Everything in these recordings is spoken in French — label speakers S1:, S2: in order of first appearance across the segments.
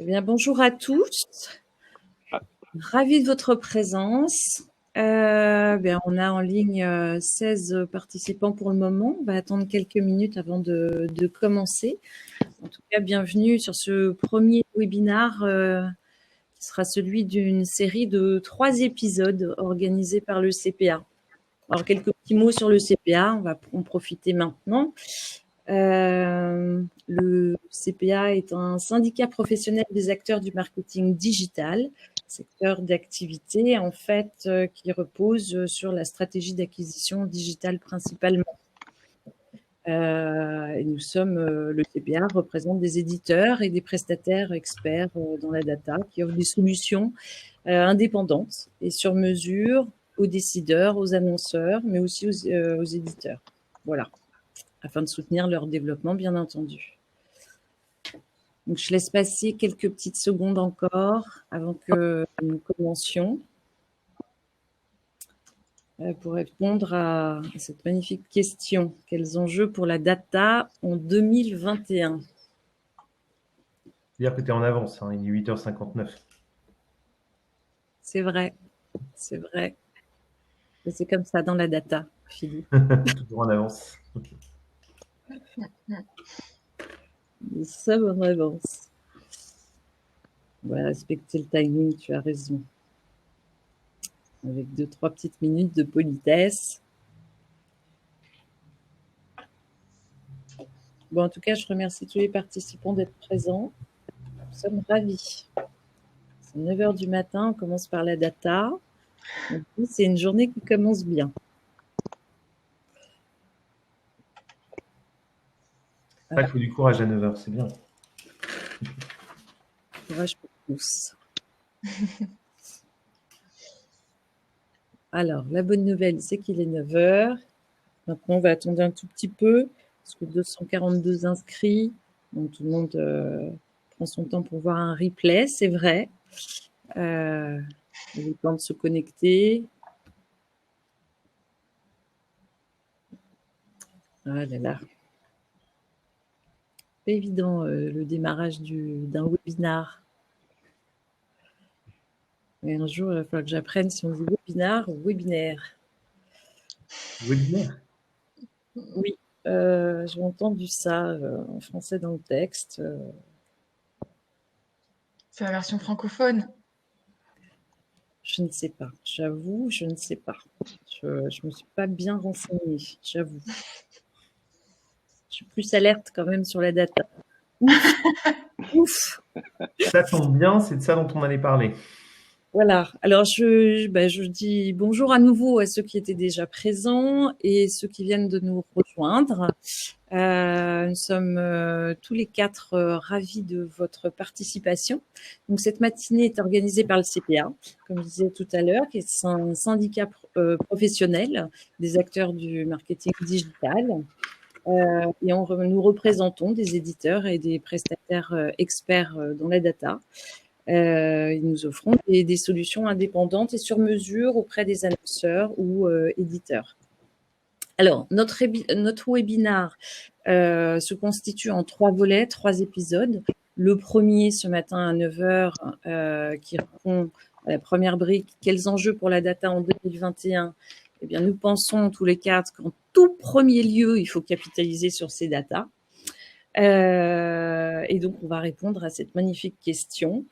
S1: Bien, bonjour à tous. Ravi de votre présence. On a en ligne 16 participants pour le moment. On va attendre quelques minutes avant de commencer. En tout cas, bienvenue sur ce premier webinaire qui sera celui d'une série de 3 épisodes organisés par le CPA. Alors, quelques petits mots sur le CPA, on va en profiter maintenant. Le CPA est un syndicat professionnel des acteurs du marketing digital, secteur d'activité en fait qui repose sur la stratégie d'acquisition digitale principalement. Et nous sommes, le CPA représente des éditeurs et des prestataires experts dans la data qui offrent des solutions indépendantes et sur mesure aux décideurs, aux annonceurs, mais aussi aux éditeurs. Voilà, afin de soutenir leur développement, bien entendu. Donc, je laisse passer quelques petites secondes encore avant que nous commencions pour répondre à cette magnifique question. Quels enjeux pour la data en 2021 ?
S2: Dire que tu es en avance, hein, il est 8h59.
S1: C'est vrai, c'est vrai. C'est comme ça dans la data, Philippe.
S2: Toujours en avance.
S1: Nous sommes en avance. On va respecter le timing, tu as raison. Avec 2-3 petites minutes de politesse. Bon, en tout cas, je remercie tous les participants d'être présents. Nous sommes ravis. C'est 9h du matin, on commence par la data. Donc, c'est une journée qui commence bien.
S2: Il faut du courage à 9h, c'est bien.
S1: Courage pour tous. Alors, la bonne nouvelle, c'est qu'il est 9h. Maintenant, on va attendre un tout petit peu, parce que 242 inscrits. Donc, tout le monde prend son temps pour voir un replay, c'est vrai. Il a le temps de se connecter. Ah là là. Pas évident le démarrage d'un webinar. Et un jour, il va falloir que j'apprenne si on dit webinar ou webinaire.
S2: Webinaire ?
S1: Oui, j'ai entendu ça en français dans le texte.
S3: C'est la version francophone.
S1: Je ne sais pas, j'avoue, je ne sais pas. Je ne me suis pas bien renseignée, j'avoue. Je suis plus alerte quand même sur la data. Ouf. Ouf.
S2: Ça tombe bien, c'est de ça dont on allait parler.
S1: Voilà, alors je dis bonjour à nouveau à ceux qui étaient déjà présents et ceux qui viennent de nous rejoindre. Nous sommes tous les 4 ravis de votre participation. Donc cette matinée est organisée par le CPA, comme je disais tout à l'heure, qui est un syndicat professionnel des acteurs du marketing digital. Et nous représentons des éditeurs et des prestataires experts dans la data. Nous offrons des solutions indépendantes et sur mesure auprès des annonceurs ou éditeurs. Alors, notre webinar se constitue en 3 volets, 3 épisodes. Le premier, ce matin à 9h, qui répond à la première brique, quels enjeux pour la data en 2021 ? Eh bien, nous pensons tous les 4 qu'en tout premier lieu, il faut capitaliser sur ces datas. Et donc, on va répondre à cette magnifique question.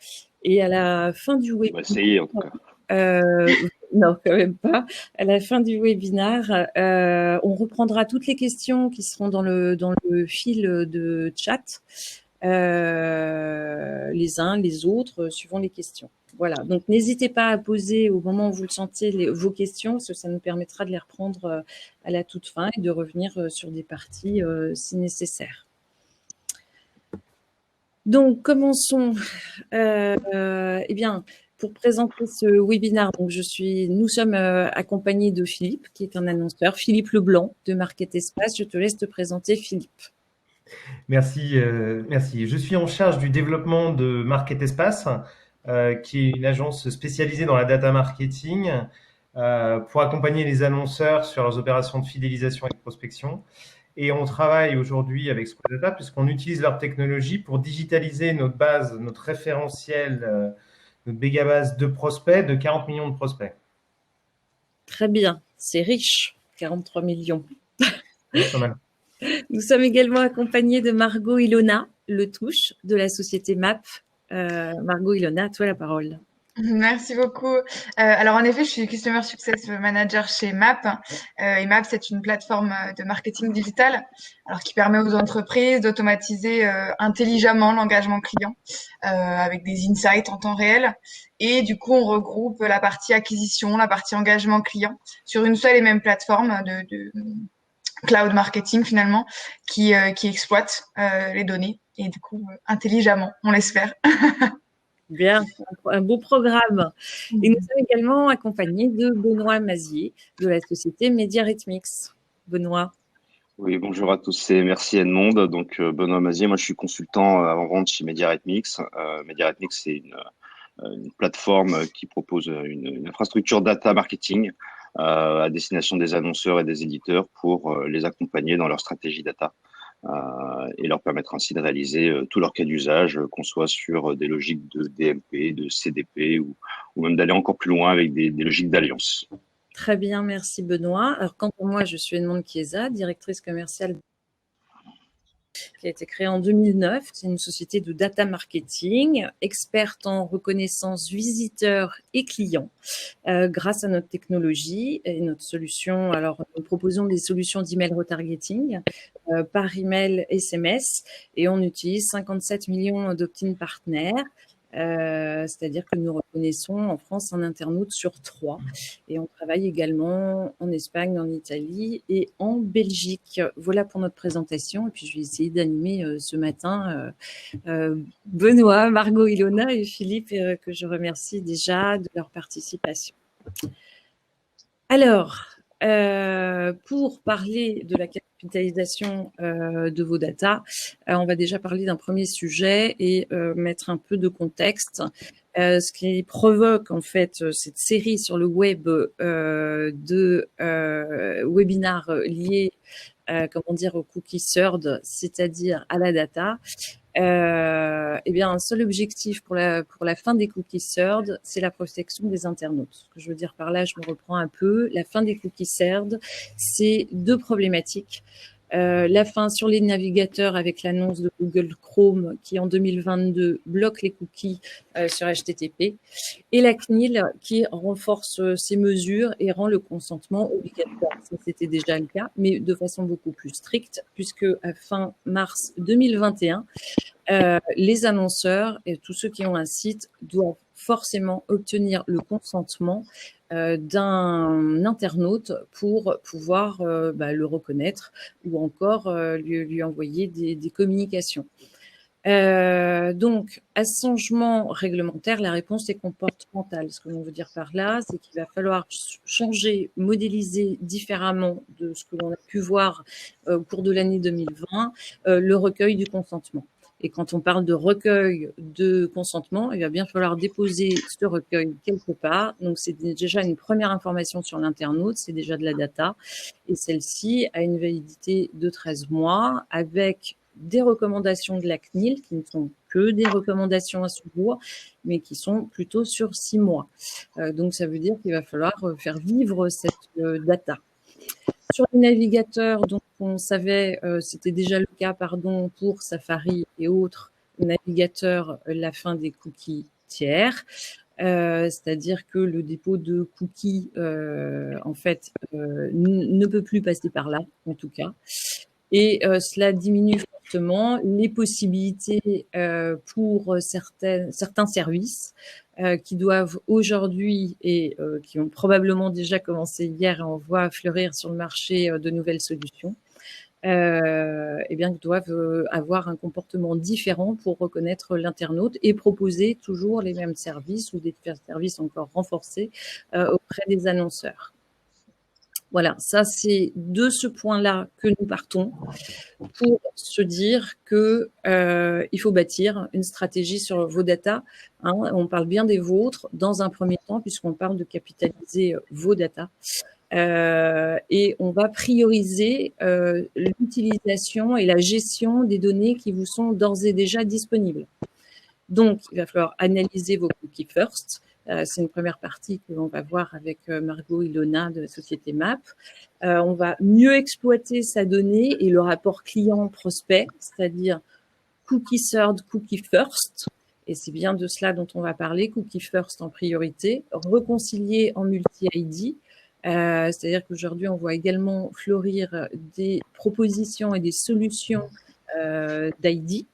S1: Et à la fin du webinaire...
S4: On va essayer, en tout cas.
S1: Non, quand même pas. À la fin du webinaire, on reprendra toutes les questions qui seront dans le fil de chat, les uns, les autres, suivant les questions. Voilà, donc n'hésitez pas à poser au moment où vous le sentez vos questions, parce que ça nous permettra de les reprendre à la toute fin et de revenir sur des parties si nécessaire. Donc, commençons. Eh bien, pour présenter ce webinaire, donc nous sommes accompagnés de Philippe, qui est un annonceur, Philippe Leblanc de Market Espace. Je te laisse te présenter, Philippe.
S2: Merci, merci. Je suis en charge du développement de Market Espace, qui est une agence spécialisée dans la data marketing pour accompagner les annonceurs sur leurs opérations de fidélisation et de prospection. Et on travaille aujourd'hui avec Square Data puisqu'on utilise leur technologie pour digitaliser notre base, notre référentiel, notre base de prospects, de 40 millions de prospects.
S1: Très bien, c'est riche, 43 millions.
S2: Oui, pas mal.
S1: Nous sommes également accompagnés de Margot Ilona Letouche de la société MAP. Margot Ilona, à toi la parole.
S3: Merci beaucoup. Alors en effet, je suis Customer Success Manager chez MAP. Et MAP, c'est une plateforme de marketing digital, alors qui permet aux entreprises d'automatiser intelligemment l'engagement client avec des insights en temps réel. Et du coup, on regroupe la partie acquisition, la partie engagement client sur une seule et même plateforme de cloud marketing finalement qui exploite les données et du coup intelligemment, on l'espère.
S1: Bien, un beau programme. Et nous sommes également accompagnés de Benoît Mazier de la société MediaRhythmix. Benoît.
S4: Oui, bonjour à tous et merci Edmond. Donc Benoît Mazier, moi je suis consultant avant-vente chez MediaRhythmix. MediaRhythmix, c'est une plateforme qui propose une infrastructure data marketing à destination des annonceurs et des éditeurs pour les accompagner dans leur stratégie data et leur permettre ainsi de réaliser tout leur cas d'usage, qu'on soit sur des logiques de DMP, de CDP ou même d'aller encore plus loin avec des logiques d'alliance.
S1: Très bien, merci Benoît. Alors quant à moi, je suis Edmond Chiesa, directrice commerciale qui a été créée en 2009. C'est une société de data marketing, experte en reconnaissance visiteurs et clients. Grâce à notre technologie et notre solution, alors nous proposons des solutions d'email retargeting par email SMS et on utilise 57 millions d'opt-in partenaires. C'est-à-dire que nous reconnaissons en France un internaute sur 3 et on travaille également en Espagne, en Italie et en Belgique. Voilà pour notre présentation et puis je vais essayer d'animer ce matin Benoît, Margot, Ilona et Philippe que je remercie déjà de leur participation. Alors, pour parler de la capitalisation de vos data, on va déjà parler d'un premier sujet et mettre un peu de contexte. Ce qui provoque en fait cette série sur le web de webinars liés comment dire, au cookie surd, c'est-à-dire à la data. Eh bien, un seul objectif pour la fin des cookies surd, c'est la protection des internautes. Ce que je veux dire par là, je me reprends un peu. La fin des cookies surd, c'est deux problématiques. La fin sur les navigateurs avec l'annonce de Google Chrome qui en 2022 bloque les cookies sur HTTP et la CNIL qui renforce ces mesures et rend le consentement obligatoire. Ça, c'était déjà le cas, mais de façon beaucoup plus stricte puisque à fin mars 2021, les annonceurs et tous ceux qui ont un site doivent forcément obtenir le consentement d'un internaute pour pouvoir le reconnaître ou encore lui envoyer des communications. Donc, à ce changement réglementaire, la réponse est comportementale. Ce que l'on veut dire par là, c'est qu'il va falloir changer, modéliser différemment de ce que l'on a pu voir au cours de l'année 2020, le recueil du consentement. Et quand on parle de recueil de consentement, il va bien falloir déposer ce recueil quelque part. Donc, c'est déjà une première information sur l'internaute, c'est déjà de la data. Et celle-ci a une validité de 13 mois avec des recommandations de la CNIL qui ne sont que des recommandations à ce jour, mais qui sont plutôt sur 6 mois. Donc, ça veut dire qu'il va falloir faire vivre cette data. Sur les navigateurs, donc on savait, c'était déjà le cas, pour Safari et autres navigateurs, la fin des cookies tiers. C'est-à-dire que le dépôt de cookies, en fait, ne peut plus passer par là, en tout cas. Et cela diminue fortement les possibilités pour certains services qui doivent aujourd'hui et qui ont probablement déjà commencé hier et on voit fleurir sur le marché de nouvelles solutions, eh bien, doivent avoir un comportement différent pour reconnaître l'internaute et proposer toujours les mêmes services ou des services encore renforcés auprès des annonceurs. Voilà, ça c'est de ce point-là que nous partons pour se dire que il faut bâtir une stratégie sur vos data. On parle bien des vôtres dans un premier temps puisqu'on parle de capitaliser vos data. Et on va prioriser l'utilisation et la gestion des données qui vous sont d'ores et déjà disponibles. Donc, il va falloir analyser vos cookies first. C'est une première partie que l'on va voir avec Margot Ilona de la société MAP. On va mieux exploiter sa donnée et le rapport client-prospect, c'est-à-dire cookie third, cookie first. Et c'est bien de cela dont on va parler, cookie first en priorité, réconcilier en multi-ID. C'est-à-dire qu'aujourd'hui, on voit également fleurir des propositions et des solutions d'ID.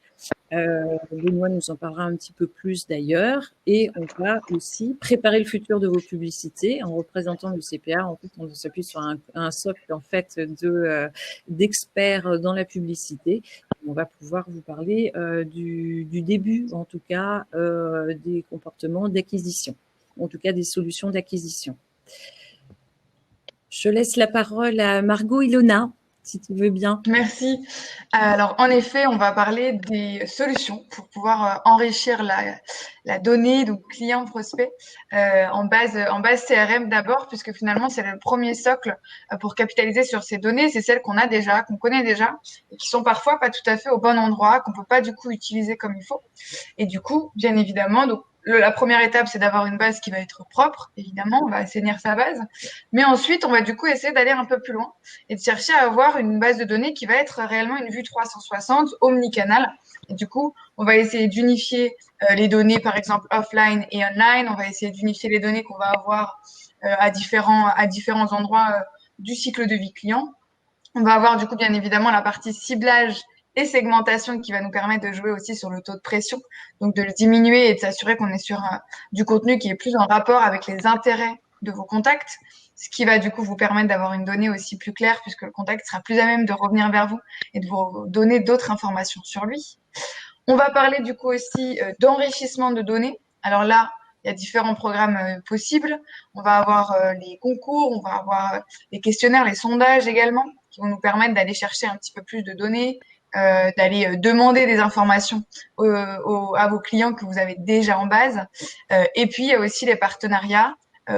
S1: Benoît nous en parlera un petit peu plus d'ailleurs. Et on va aussi préparer le futur de vos publicités en représentant le CPA. En fait, on s'appuie sur un socle en fait d'experts dans la publicité. On va pouvoir vous parler du début, en tout cas, des comportements d'acquisition, en tout cas des solutions d'acquisition. Je laisse la parole à Margot Ilona, si tu veux bien.
S3: Merci. Alors, en effet, on va parler des solutions pour pouvoir enrichir la donnée, donc client-prospect, en base CRM d'abord, puisque finalement, c'est le premier socle pour capitaliser sur ces données. C'est celles qu'on a déjà, qu'on connaît déjà, et qui sont parfois pas tout à fait au bon endroit, qu'on peut pas du coup utiliser comme il faut. Et du coup, bien évidemment, donc la première étape, c'est d'avoir une base qui va être propre, évidemment, on va assainir sa base. Mais ensuite, on va du coup essayer d'aller un peu plus loin et de chercher à avoir une base de données qui va être réellement une vue 360 omnicanal. Et du coup, on va essayer d'unifier les données, par exemple, offline et online. On va essayer d'unifier les données qu'on va avoir à différents endroits du cycle de vie client. On va avoir du coup, bien évidemment, la partie ciblage et segmentation qui va nous permettre de jouer aussi sur le taux de pression, donc de le diminuer et de s'assurer qu'on est sur du contenu qui est plus en rapport avec les intérêts de vos contacts, ce qui va du coup vous permettre d'avoir une donnée aussi plus claire puisque le contact sera plus à même de revenir vers vous et de vous donner d'autres informations sur lui. On va parler du coup aussi d'enrichissement de données. Alors là, il y a différents programmes possibles. On va avoir les concours, on va avoir les questionnaires, les sondages également, qui vont nous permettre d'aller chercher un petit peu plus de données, d'aller demander des informations à vos clients que vous avez déjà en base. Et puis, il y a aussi les partenariats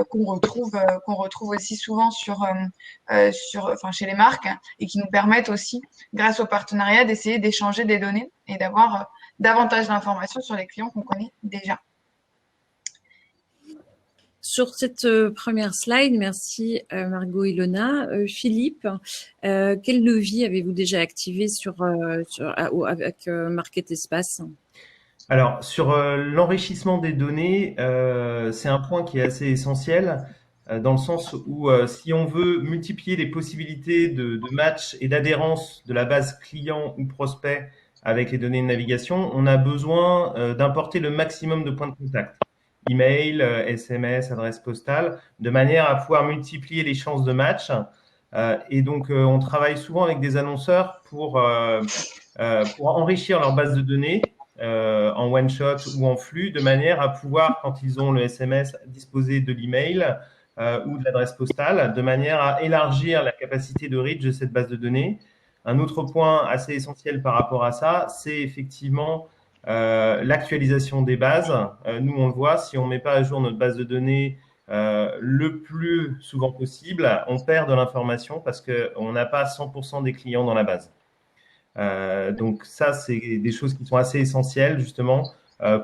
S3: qu'on retrouve aussi souvent chez les marques et qui nous permettent aussi, grâce aux partenariats, d'essayer d'échanger des données et d'avoir davantage d'informations sur les clients qu'on connaît déjà.
S1: Sur cette première slide, merci Margot Ilona. Philippe, quel levier avez-vous déjà activé avec Market Espace ?
S2: Alors, sur l'enrichissement des données, c'est un point qui est assez essentiel dans le sens où si on veut multiplier les possibilités de match et d'adhérence de la base client ou prospect avec les données de navigation, on a besoin d'importer le maximum de points de contact. Email, SMS, adresse postale, de manière à pouvoir multiplier les chances de match. Et donc, on travaille souvent avec des annonceurs pour enrichir leur base de données en one-shot ou en flux, de manière à pouvoir, quand ils ont le SMS, disposer de l'email ou de l'adresse postale, de manière à élargir la capacité de reach de cette base de données. Un autre point assez essentiel par rapport à ça, c'est effectivement l'actualisation des bases. Nous, on le voit, si on ne met pas à jour notre base de données le plus souvent possible, on perd de l'information parce qu'on n'a pas 100% des clients dans la base. Donc ça, c'est des choses qui sont assez essentielles justement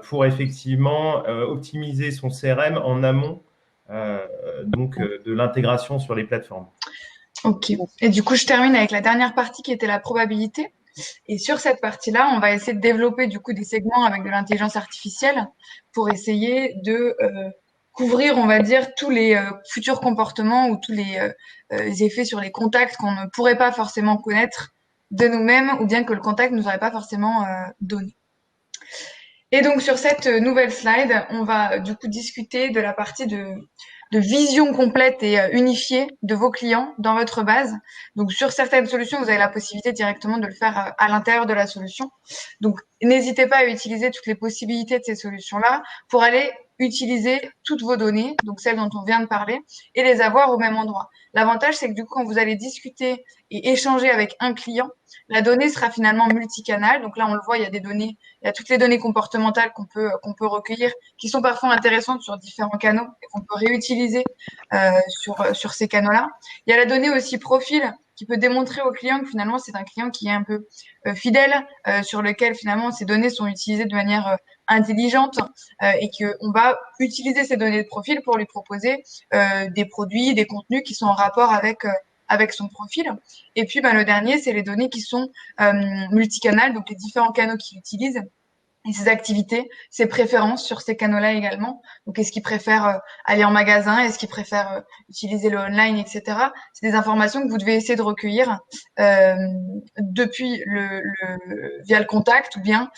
S2: pour effectivement optimiser son CRM en amont de l'intégration sur les plateformes.
S3: Ok. Et du coup, je termine avec la dernière partie qui était la probabilité. Et sur cette partie-là, on va essayer de développer du coup des segments avec de l'intelligence artificielle pour essayer de couvrir, on va dire, tous les futurs comportements ou tous les effets sur les contacts qu'on ne pourrait pas forcément connaître de nous-mêmes ou bien que le contact nous aurait pas forcément donné. Et donc sur cette nouvelle slide, on va du coup discuter de la partie de vision complète et unifiée de vos clients dans votre base. Donc sur certaines solutions, vous avez la possibilité directement de le faire à l'intérieur de la solution. Donc n'hésitez pas à utiliser toutes les possibilités de ces solutions-là pour aller utiliser toutes vos données, donc celles dont on vient de parler, et les avoir au même endroit. L'avantage, c'est que du coup, quand vous allez discuter et échanger avec un client, la donnée sera finalement multicanale. Donc là, on le voit, il y a des données, il y a toutes les données comportementales qu'on peut recueillir, qui sont parfois intéressantes sur différents canaux et qu'on peut réutiliser sur ces canaux-là. Il y a la donnée aussi profil qui peut démontrer au client que finalement c'est un client qui est un peu fidèle, sur lequel finalement ces données sont utilisées de manière intelligente et qu'on va utiliser ces données de profil pour lui proposer des produits, des contenus qui sont en rapport avec son profil. Et puis, le dernier, c'est les données qui sont multicanales, donc les différents canaux qu'il utilise et ses activités, ses préférences sur ces canaux-là également. Donc, est-ce qu'il préfère aller en magasin, est-ce qu'il préfère utiliser le online, etc. C'est des informations que vous devez essayer de recueillir depuis via le contact ou bien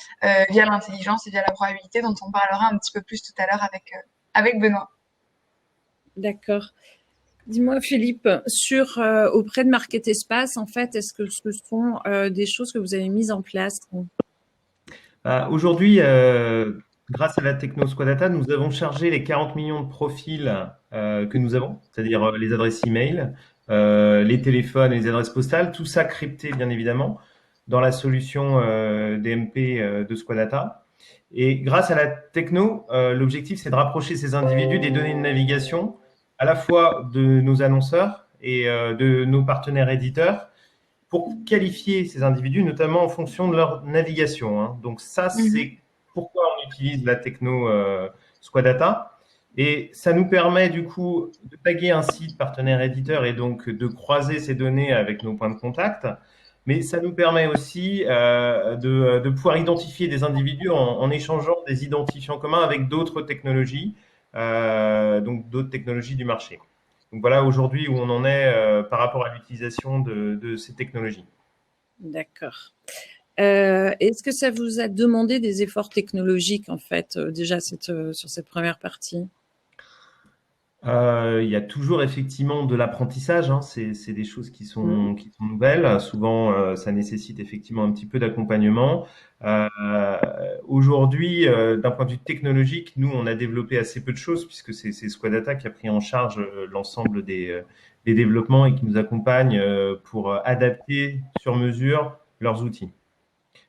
S3: via l'intelligence et via la probabilité dont on parlera un petit peu plus tout à l'heure avec Benoît.
S1: D'accord. Dis-moi, Philippe, auprès de Market Espace, en fait, est-ce que ce sont des choses que vous avez mises en place?
S2: Aujourd'hui, grâce à la techno Squadata, nous avons chargé les 40 millions de profils que nous avons, c'est-à-dire les adresses email, les téléphones et les adresses postales, tout ça crypté bien évidemment dans la solution DMP de Squadata. Et grâce à la techno, l'objectif c'est de rapprocher ces individus des données de navigation, à la fois de nos annonceurs et de nos partenaires éditeurs, pour qualifier ces individus, notamment en fonction de leur navigation. Hein. Donc ça, c'est pourquoi on utilise la techno Squadata. Et ça nous permet du coup de taguer un site partenaire éditeur et donc de croiser ces données avec nos points de contact. Mais ça nous permet aussi de pouvoir identifier des individus en échangeant des identifiants communs avec d'autres technologies, donc d'autres technologies du marché. Donc voilà aujourd'hui où on en est par rapport à l'utilisation de ces technologies.
S1: D'accord. Est-ce que ça vous a demandé des efforts technologiques en fait déjà sur cette première partie?
S2: Il y a toujours effectivement de l'apprentissage, hein. C'est des choses qui sont nouvelles. Souvent, ça nécessite effectivement un petit peu d'accompagnement. Aujourd'hui, d'un point de vue technologique, nous, on a développé assez peu de choses puisque c'est Squadata qui a pris en charge l'ensemble des développements et qui nous accompagne pour adapter sur mesure leurs outils.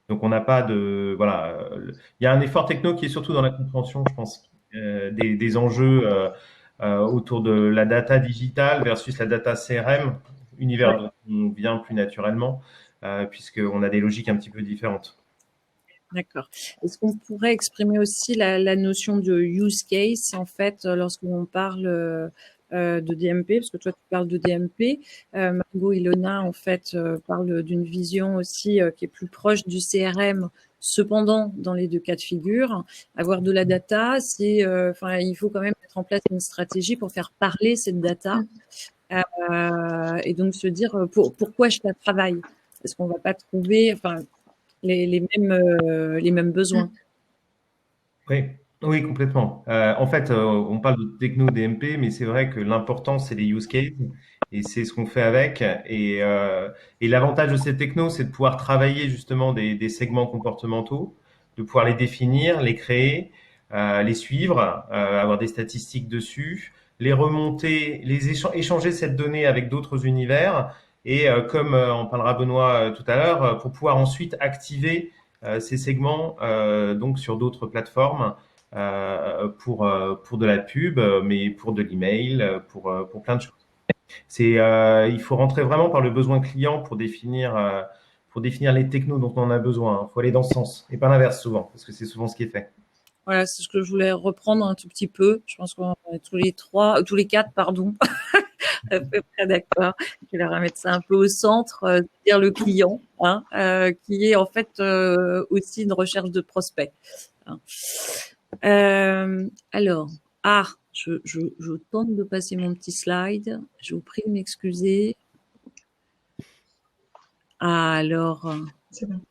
S2: Donc, on n'a pas de… Voilà. Il y a un effort techno qui est surtout dans la compréhension, je pense, des enjeux autour de la data digitale versus la data CRM, univers dont on vient plus naturellement, puisqu'on a des logiques un petit peu différentes.
S1: D'accord. Est-ce qu'on pourrait exprimer aussi la notion de use case, en fait, lorsqu'on parle de DMP, parce que toi, tu parles de DMP. Margot Ilona, en fait, parle d'une vision aussi qui est plus proche du CRM. Cependant, dans les deux cas de figure, avoir de la data, il faut quand même mettre en place une stratégie pour faire parler cette data et donc se dire pourquoi je la travaille. Est-ce qu'on va pas trouver, les mêmes besoins?
S2: Oui, complètement. En fait, on parle de techno DMP, mais c'est vrai que l'important, c'est les use cases et c'est ce qu'on fait avec. Et l'avantage de ces technos, c'est de pouvoir travailler justement des segments comportementaux, de pouvoir les définir, les créer, les suivre, avoir des statistiques dessus, les remonter, échanger cette donnée avec d'autres univers et comme en parlera Benoît tout à l'heure, pour pouvoir ensuite activer ces segments donc sur d'autres plateformes pour de la pub, mais pour de l'email, pour plein de choses. Il faut rentrer vraiment par le besoin client pour définir les technos dont on a besoin. Il faut aller dans ce sens et pas l'inverse souvent, parce que c'est souvent ce qui est fait.
S1: Voilà, c'est ce que je voulais reprendre un tout petit peu. Je pense qu'on est tous les quatre, pardon, à peu près d'accord. Je vais leur mettre ça un peu au centre, dire le client, qui est en fait aussi une recherche de prospects. Hein. Alors, je tente de passer mon petit slide. Je vous prie de m'excuser. Alors,
S3: c'est bon.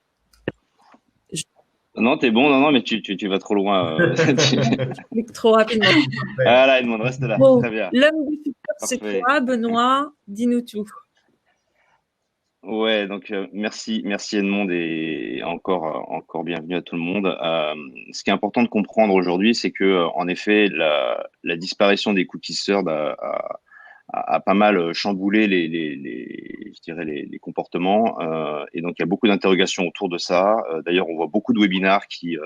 S4: Non, t'es bon, non, mais tu vas trop loin.
S1: Je clique trop rapidement.
S4: Voilà, Edmond, reste là.
S1: Bon,
S4: très bien.
S1: l'homme du futur, c'est quoi, Benoît? Dis-nous tout.
S4: Ouais, donc merci, merci Edmond et encore bienvenue à tout le monde. Ce qui est important de comprendre aujourd'hui, c'est que en effet, la disparition des cookies served a pas mal chamboulé je dirais les comportements, et donc il y a beaucoup d'interrogations autour de ça. D'ailleurs, on voit beaucoup de webinars qui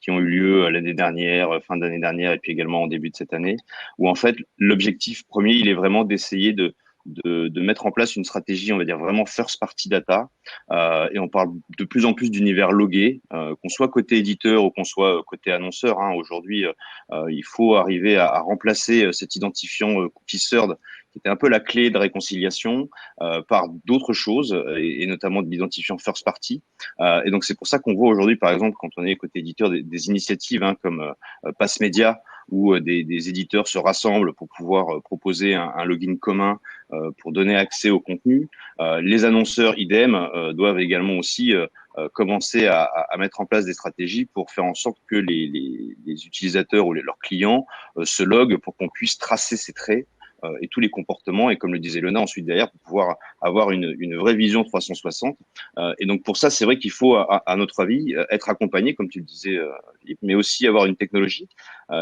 S4: ont eu lieu l'année dernière, fin d'année dernière, et puis également en début de cette année, où en fait l'objectif premier, il est vraiment d'essayer de mettre en place une stratégie, on va dire vraiment first party data, et on parle de plus en plus d'univers logué, qu'on soit côté éditeur ou qu'on soit côté annonceur. Hein. Aujourd'hui, il faut arriver à remplacer cet identifiant cookie served, qui était un peu la clé de réconciliation, par d'autres choses, et notamment de l'identifiant first party. Et donc c'est pour ça qu'on voit aujourd'hui, par exemple, quand on est côté éditeur, des initiatives hein, comme Pass Media, où des éditeurs se rassemblent pour pouvoir proposer un login commun pour donner accès au contenu. Les annonceurs, idem, doivent également aussi commencer à mettre en place des stratégies pour faire en sorte que les utilisateurs ou leurs clients se loguent pour qu'on puisse tracer ces traits et tous les comportements, et comme le disait Lena, ensuite derrière, pour pouvoir avoir une vraie vision 360. Et donc pour ça, c'est vrai qu'il faut, à notre avis, être accompagné, comme tu le disais, mais aussi avoir une technologie.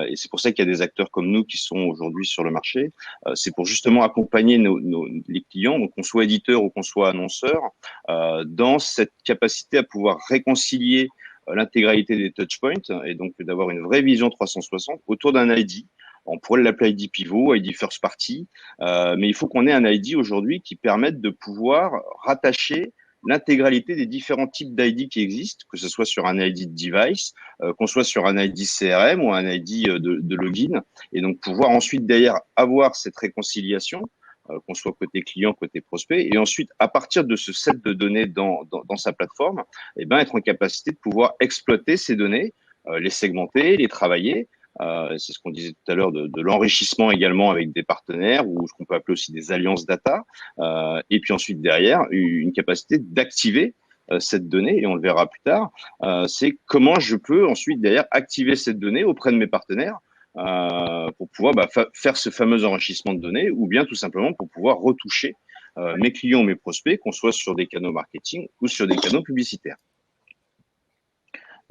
S4: Et c'est pour ça qu'il y a des acteurs comme nous qui sont aujourd'hui sur le marché. C'est pour justement accompagner les clients, donc qu'on soit éditeur ou qu'on soit annonceur, dans cette capacité à pouvoir réconcilier l'intégralité des touchpoints, et donc d'avoir une vraie vision 360 autour d'un ID. On pourrait l'appeler ID pivot, ID first party, mais il faut qu'on ait un ID aujourd'hui qui permette de pouvoir rattacher l'intégralité des différents types d'ID qui existent, que ce soit sur un ID de device, qu'on soit sur un ID CRM ou un ID de login, et donc pouvoir ensuite derrière avoir cette réconciliation, qu'on soit côté client, côté prospect, et ensuite à partir de ce set de données dans sa plateforme, eh ben être en capacité de pouvoir exploiter ces données, les segmenter, les travailler. C'est ce qu'on disait tout à l'heure de l'enrichissement également avec des partenaires ou ce qu'on peut appeler aussi des alliances data. Et puis ensuite derrière, une capacité d'activer cette donnée, et on le verra plus tard. C'est comment je peux ensuite derrière activer cette donnée auprès de mes partenaires pour pouvoir faire ce fameux enrichissement de données, ou bien tout simplement pour pouvoir retoucher mes clients ou mes prospects, qu'on soit sur des canaux marketing ou sur des canaux publicitaires.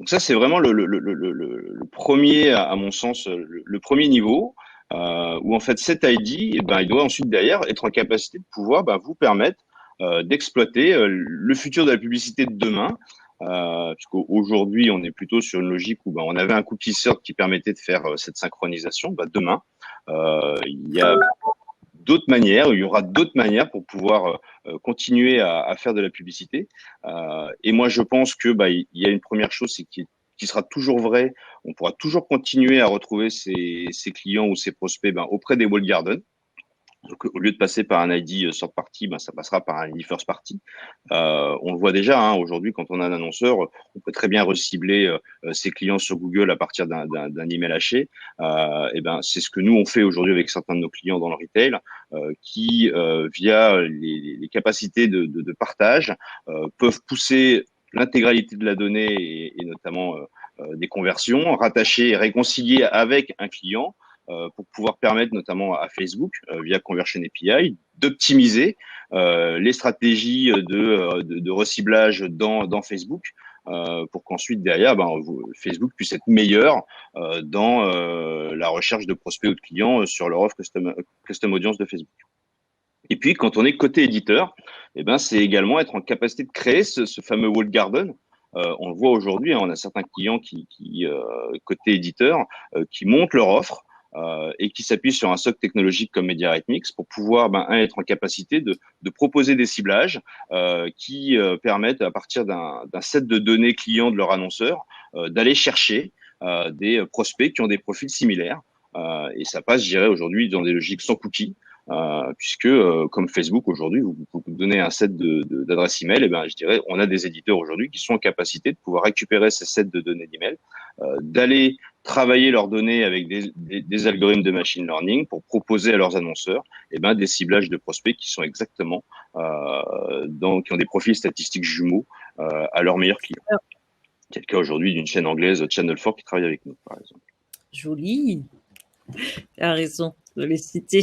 S4: Donc ça, c'est vraiment le premier, à mon sens, le premier niveau, où en fait cet ID, il doit ensuite derrière être en capacité de pouvoir vous permettre d'exploiter le futur de la publicité de demain. Puisqu'aujourd'hui, on est plutôt sur une logique où on avait un cookie served qui permettait de faire cette synchronisation. Demain, il y a d'autres manières, il y aura d'autres manières pour pouvoir continuer à faire de la publicité. Et moi, je pense que il y a une première chose, c'est qui sera toujours vrai. On pourra toujours continuer à retrouver ses clients ou ses prospects auprès des walled gardens. Donc, au lieu de passer par un ID third party, ça passera par un ID first party. On le voit déjà hein, aujourd'hui, quand on a un annonceur, on peut très bien recibler ses clients sur Google à partir d'un email haché. C'est ce que nous on fait aujourd'hui avec certains de nos clients dans le retail, qui via les capacités de partage peuvent pousser l'intégralité de la donnée et notamment des conversions, rattacher et réconcilier avec un client pour pouvoir permettre notamment à Facebook, via Conversion API, d'optimiser les stratégies de reciblage dans Facebook, pour qu'ensuite derrière Facebook puisse être meilleur dans la recherche de prospects ou de clients sur leur offre custom audience de Facebook. Et puis quand on est côté éditeur, c'est également être en capacité de créer ce fameux walled garden. On le voit aujourd'hui, hein, on a certains clients qui côté éditeur, qui montent leur offre et qui s'appuient sur un socle technologique comme MediaRite pour pouvoir être en capacité de proposer des ciblages qui permettent, à partir d'un set de données clients de leur annonceur, d'aller chercher des prospects qui ont des profils similaires. Et ça passe, je dirais, aujourd'hui dans des logiques sans cookies. Puisque comme Facebook aujourd'hui, vous donnez un set d'adresses email, je dirais, on a des éditeurs aujourd'hui qui sont en capacité de pouvoir récupérer ces sets de données d'email, d'aller travailler leurs données avec des algorithmes de machine learning pour proposer à leurs annonceurs des ciblages de prospects qui sont exactement qui ont des profils statistiques jumeaux à leurs meilleurs clients. C'est le cas aujourd'hui d'une chaîne anglaise, Channel 4, qui travaille avec nous, par exemple.
S1: Joli. Tu as raison de les citer.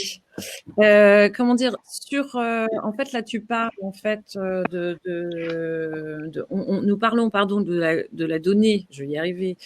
S1: Comment dire, en fait, là, tu parles, en fait, nous parlons, pardon, de la donnée, je vais y arriver,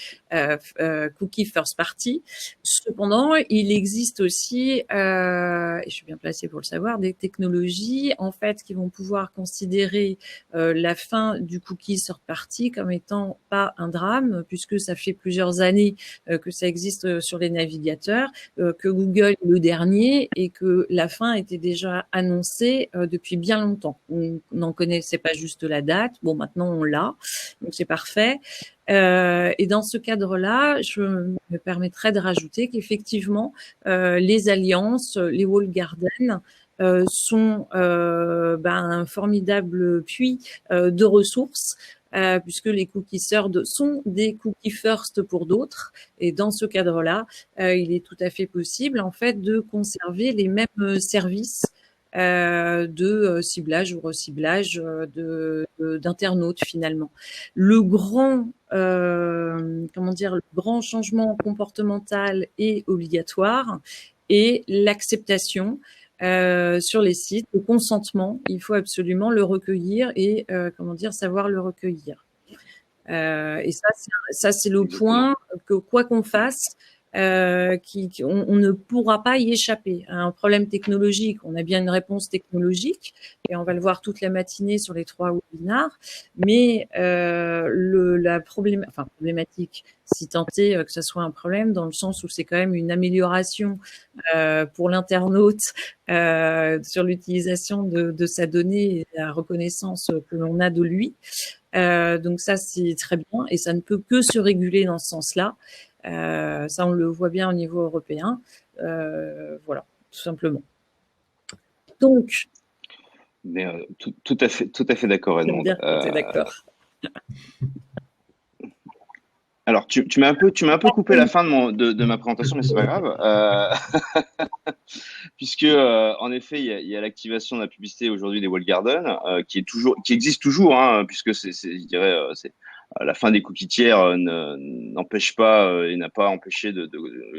S1: cookie first party. Cependant, il existe aussi, et je suis bien placée pour le savoir, des technologies, en fait, qui vont pouvoir considérer la fin du cookie third party comme étant pas un drame, puisque ça fait plusieurs années que ça existe sur les navigateurs, que Google est le dernier et que la fin était déjà annoncée depuis bien longtemps. On n'en connaissait pas juste la date. Bon, maintenant on l'a, donc c'est parfait. Et dans ce cadre-là, je me permettrais de rajouter qu'effectivement, les alliances, les walled gardens, sont un formidable puits de ressources, puisque les cookies third sont des cookies first pour d'autres. Et dans ce cadre-là, il est tout à fait possible en fait de conserver les mêmes services de ciblage ou reciblage d'internautes finalement. Le grand le grand changement comportemental et obligatoire et l'acceptation sur les sites, le consentement, il faut absolument le recueillir et savoir le recueillir. Et ça c'est le
S4: Exactement.
S1: point que quoi qu'on fasse, on ne pourra pas y échapper. À un problème technologique, on a bien une réponse technologique et on va le voir toute la matinée sur les 3 webinars. Mais la problématique, si tant est que ce soit un problème, dans le sens où c'est quand même une amélioration pour l'internaute sur l'utilisation de sa donnée et la reconnaissance que l'on a de lui. Donc ça, c'est très bien et ça ne peut que se réguler dans ce sens-là. Ça, on le voit bien au niveau européen. Voilà, tout simplement. Donc,
S4: Mais tout à fait d'accord,
S1: j'aime
S4: Edmond.
S1: bien quand tu es d'accord.
S4: Alors, tu m'as un peu coupé la fin de ma présentation, mais c'est pas grave. Puisque en effet, il y a l'activation de la publicité aujourd'hui des walled gardens, qui existe toujours, hein, puisque je dirais, c'est la fin des cookies tiers n'empêche pas et n'a pas empêché de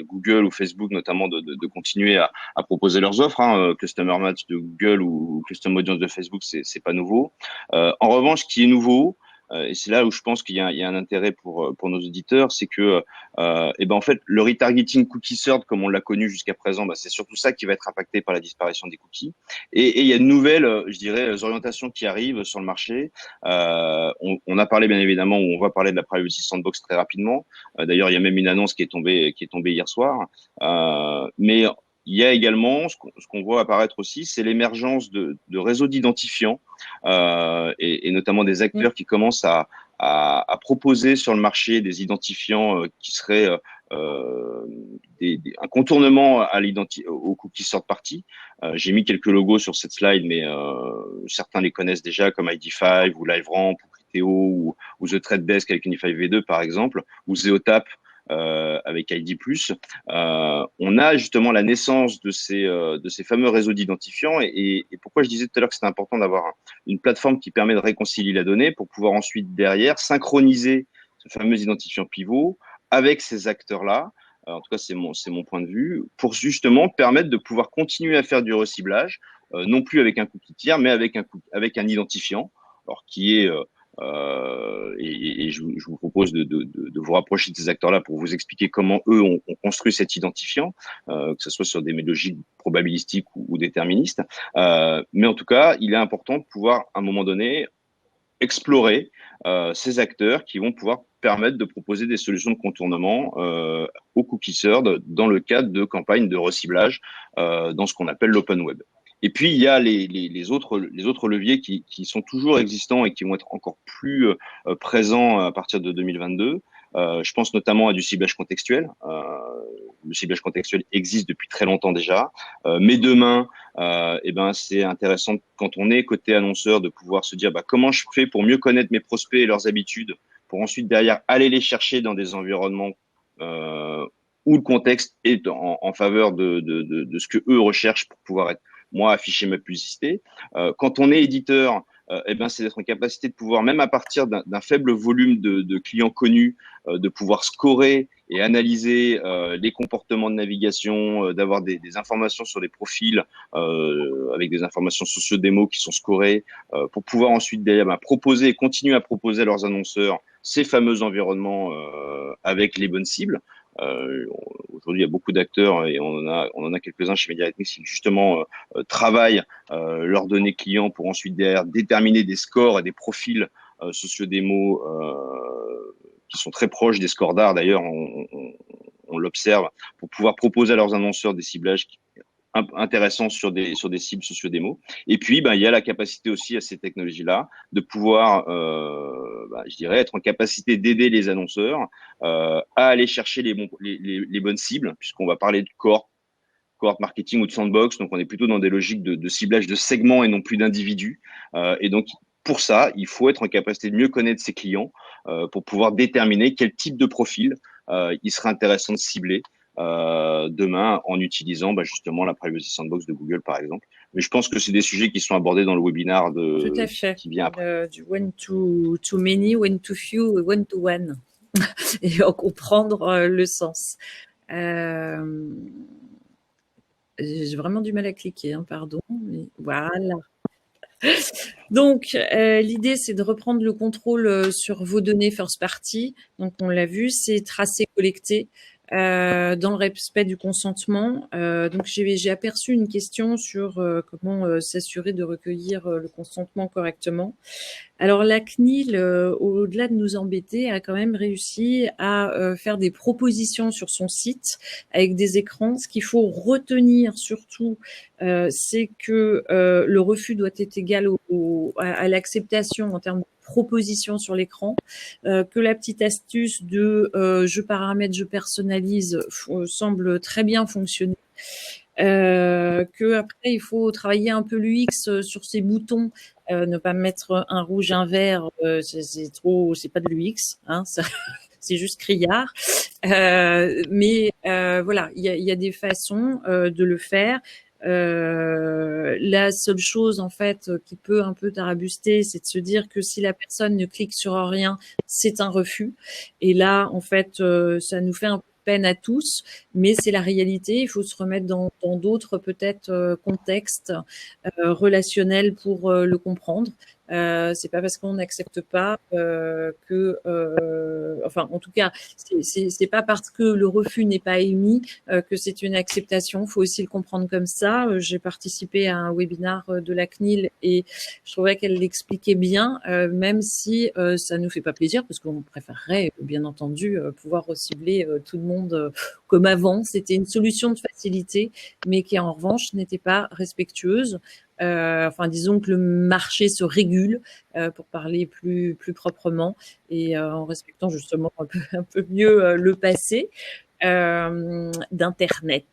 S4: Google ou Facebook notamment de continuer à proposer leurs offres. Hein, Customer Match de Google ou Custom Audience de Facebook, c'est pas nouveau. En revanche, ce qui est nouveau, et c'est là où je pense qu'il y a un intérêt pour nos auditeurs, c'est que en fait, le retargeting cookie third, comme on l'a connu jusqu'à présent, c'est surtout ça qui va être impacté par la disparition des cookies. Et il y a de nouvelles, je dirais, orientations qui arrivent sur le marché. On a parlé bien évidemment, ou on va parler de la Privacy Sandbox très rapidement. D'ailleurs, il y a même une annonce qui est tombée hier soir. Mais il y a également ce qu'on voit apparaître aussi, c'est l'émergence de réseaux d'identifiants et notamment des acteurs qui commencent à proposer sur le marché des identifiants qui seraient un contournement au cookie third party. J'ai mis quelques logos sur cette slide, mais certains les connaissent déjà comme ID5 ou LiveRamp ou Criteo ou The Trade Desk avec Unify V2 par exemple, ou Zeotap avec ID+. On a justement la naissance de ces fameux réseaux d'identifiants et pourquoi je disais tout à l'heure que c'était important d'avoir une plateforme qui permet de réconcilier la donnée pour pouvoir ensuite derrière synchroniser ce fameux identifiant pivot avec ces acteurs-là. En tout cas, c'est mon point de vue, pour justement permettre de pouvoir continuer à faire du reciblage, non plus avec un cookie tiers, mais avec un identifiant, alors qui est et je vous propose de vous rapprocher de ces acteurs-là pour vous expliquer comment eux ont construit cet identifiant, que ce soit sur des logiques probabilistiques ou déterministes. Mais en tout cas, il est important de pouvoir, à un moment donné, explorer ces acteurs qui vont pouvoir permettre de proposer des solutions de contournement aux cookie third dans le cadre de campagnes de reciblage dans ce qu'on appelle l'open web. Et puis, il y a les autres leviers qui sont toujours existants et qui vont être encore plus présents à partir de 2022. Je pense notamment à du ciblage contextuel. Le ciblage contextuel existe depuis très longtemps déjà. Mais demain, c'est intéressant quand on est côté annonceur de pouvoir se dire comment je fais pour mieux connaître mes prospects et leurs habitudes, pour ensuite derrière aller les chercher dans des environnements où le contexte est en faveur de ce que eux recherchent pour pouvoir être afficher ma publicité. Quand on est éditeur, eh ben, c'est d'être en capacité de pouvoir, même à partir d'un faible volume de clients connus, de pouvoir scorer et analyser les comportements de navigation, d'avoir des informations sur les profils avec des informations socio-démo qui sont scorées, pour pouvoir ensuite derrière proposer et continuer à proposer à leurs annonceurs ces fameux environnements avec les bonnes cibles. Aujourd'hui, il y a beaucoup d'acteurs et on en a quelques-uns chez MediaRhythmics qui justement travaillent leurs données clients pour ensuite derrière déterminer des scores et des profils socio-démo qui sont très proches des scores d'art. D'ailleurs, on l'observe pour pouvoir proposer à leurs annonceurs des ciblages intéressants sur des cibles socio-démo. Et puis, il y a la capacité aussi à ces technologies-là de pouvoir, je dirais, être en capacité d'aider les annonceurs à aller chercher les bonnes cibles, puisqu'on va parler de cohort marketing ou de sandbox. Donc, on est plutôt dans des logiques de ciblage de segments et non plus d'individus. Et donc, pour ça, il faut être en capacité de mieux connaître ses clients pour pouvoir déterminer quel type de profil il serait intéressant de cibler demain en utilisant justement la Privacy Sandbox de Google, par exemple. Mais je pense que c'est des sujets qui sont abordés dans le webinaire
S1: Tout à fait.
S4: qui vient après.
S1: Du one to many, one to few, one to one. Et en comprendre le sens. J'ai vraiment du mal à cliquer, hein, pardon. Mais voilà. Donc, l'idée, c'est de reprendre le contrôle sur vos données first party. Donc, on l'a vu, c'est tracer, collecter dans le respect du consentement. Donc, j'ai aperçu une question sur comment s'assurer de recueillir le consentement correctement. Alors la CNIL, au-delà de nous embêter, a quand même réussi à faire des propositions sur son site avec des écrans. Ce qu'il faut retenir surtout, c'est que le refus doit être égal à l'acceptation en termes de proposition sur l'écran, que la petite astuce de je paramètre, je personnalise semble très bien fonctionner. Que après il faut travailler un peu l'UX sur ces boutons, ne pas mettre un rouge, un vert, c'est trop, c'est pas de l'UX, hein, ça, c'est juste criard. Mais voilà, il y a des façons de le faire. La seule chose en fait qui peut un peu tarabuster, c'est de se dire que si la personne ne clique sur rien, c'est un refus. Et là, en fait, ça nous fait un peu peine à tous, mais c'est la réalité. Il faut se remettre dans d'autres peut-être contextes relationnels pour le comprendre. C'est pas parce qu'on n'accepte pas que, enfin, en tout cas, c'est pas parce que le refus n'est pas émis que c'est une acceptation. Il faut aussi le comprendre comme ça. J'ai participé à un webinaire de la CNIL et je trouvais qu'elle l'expliquait bien, même si ça nous fait pas plaisir, parce qu'on préférerait, bien entendu, pouvoir cibler tout le monde comme avant. C'était une solution de facilité, mais qui en revanche n'était pas respectueuse. Enfin, disons que le marché se régule, pour parler plus proprement, et en respectant justement un peu mieux le passé d'Internet.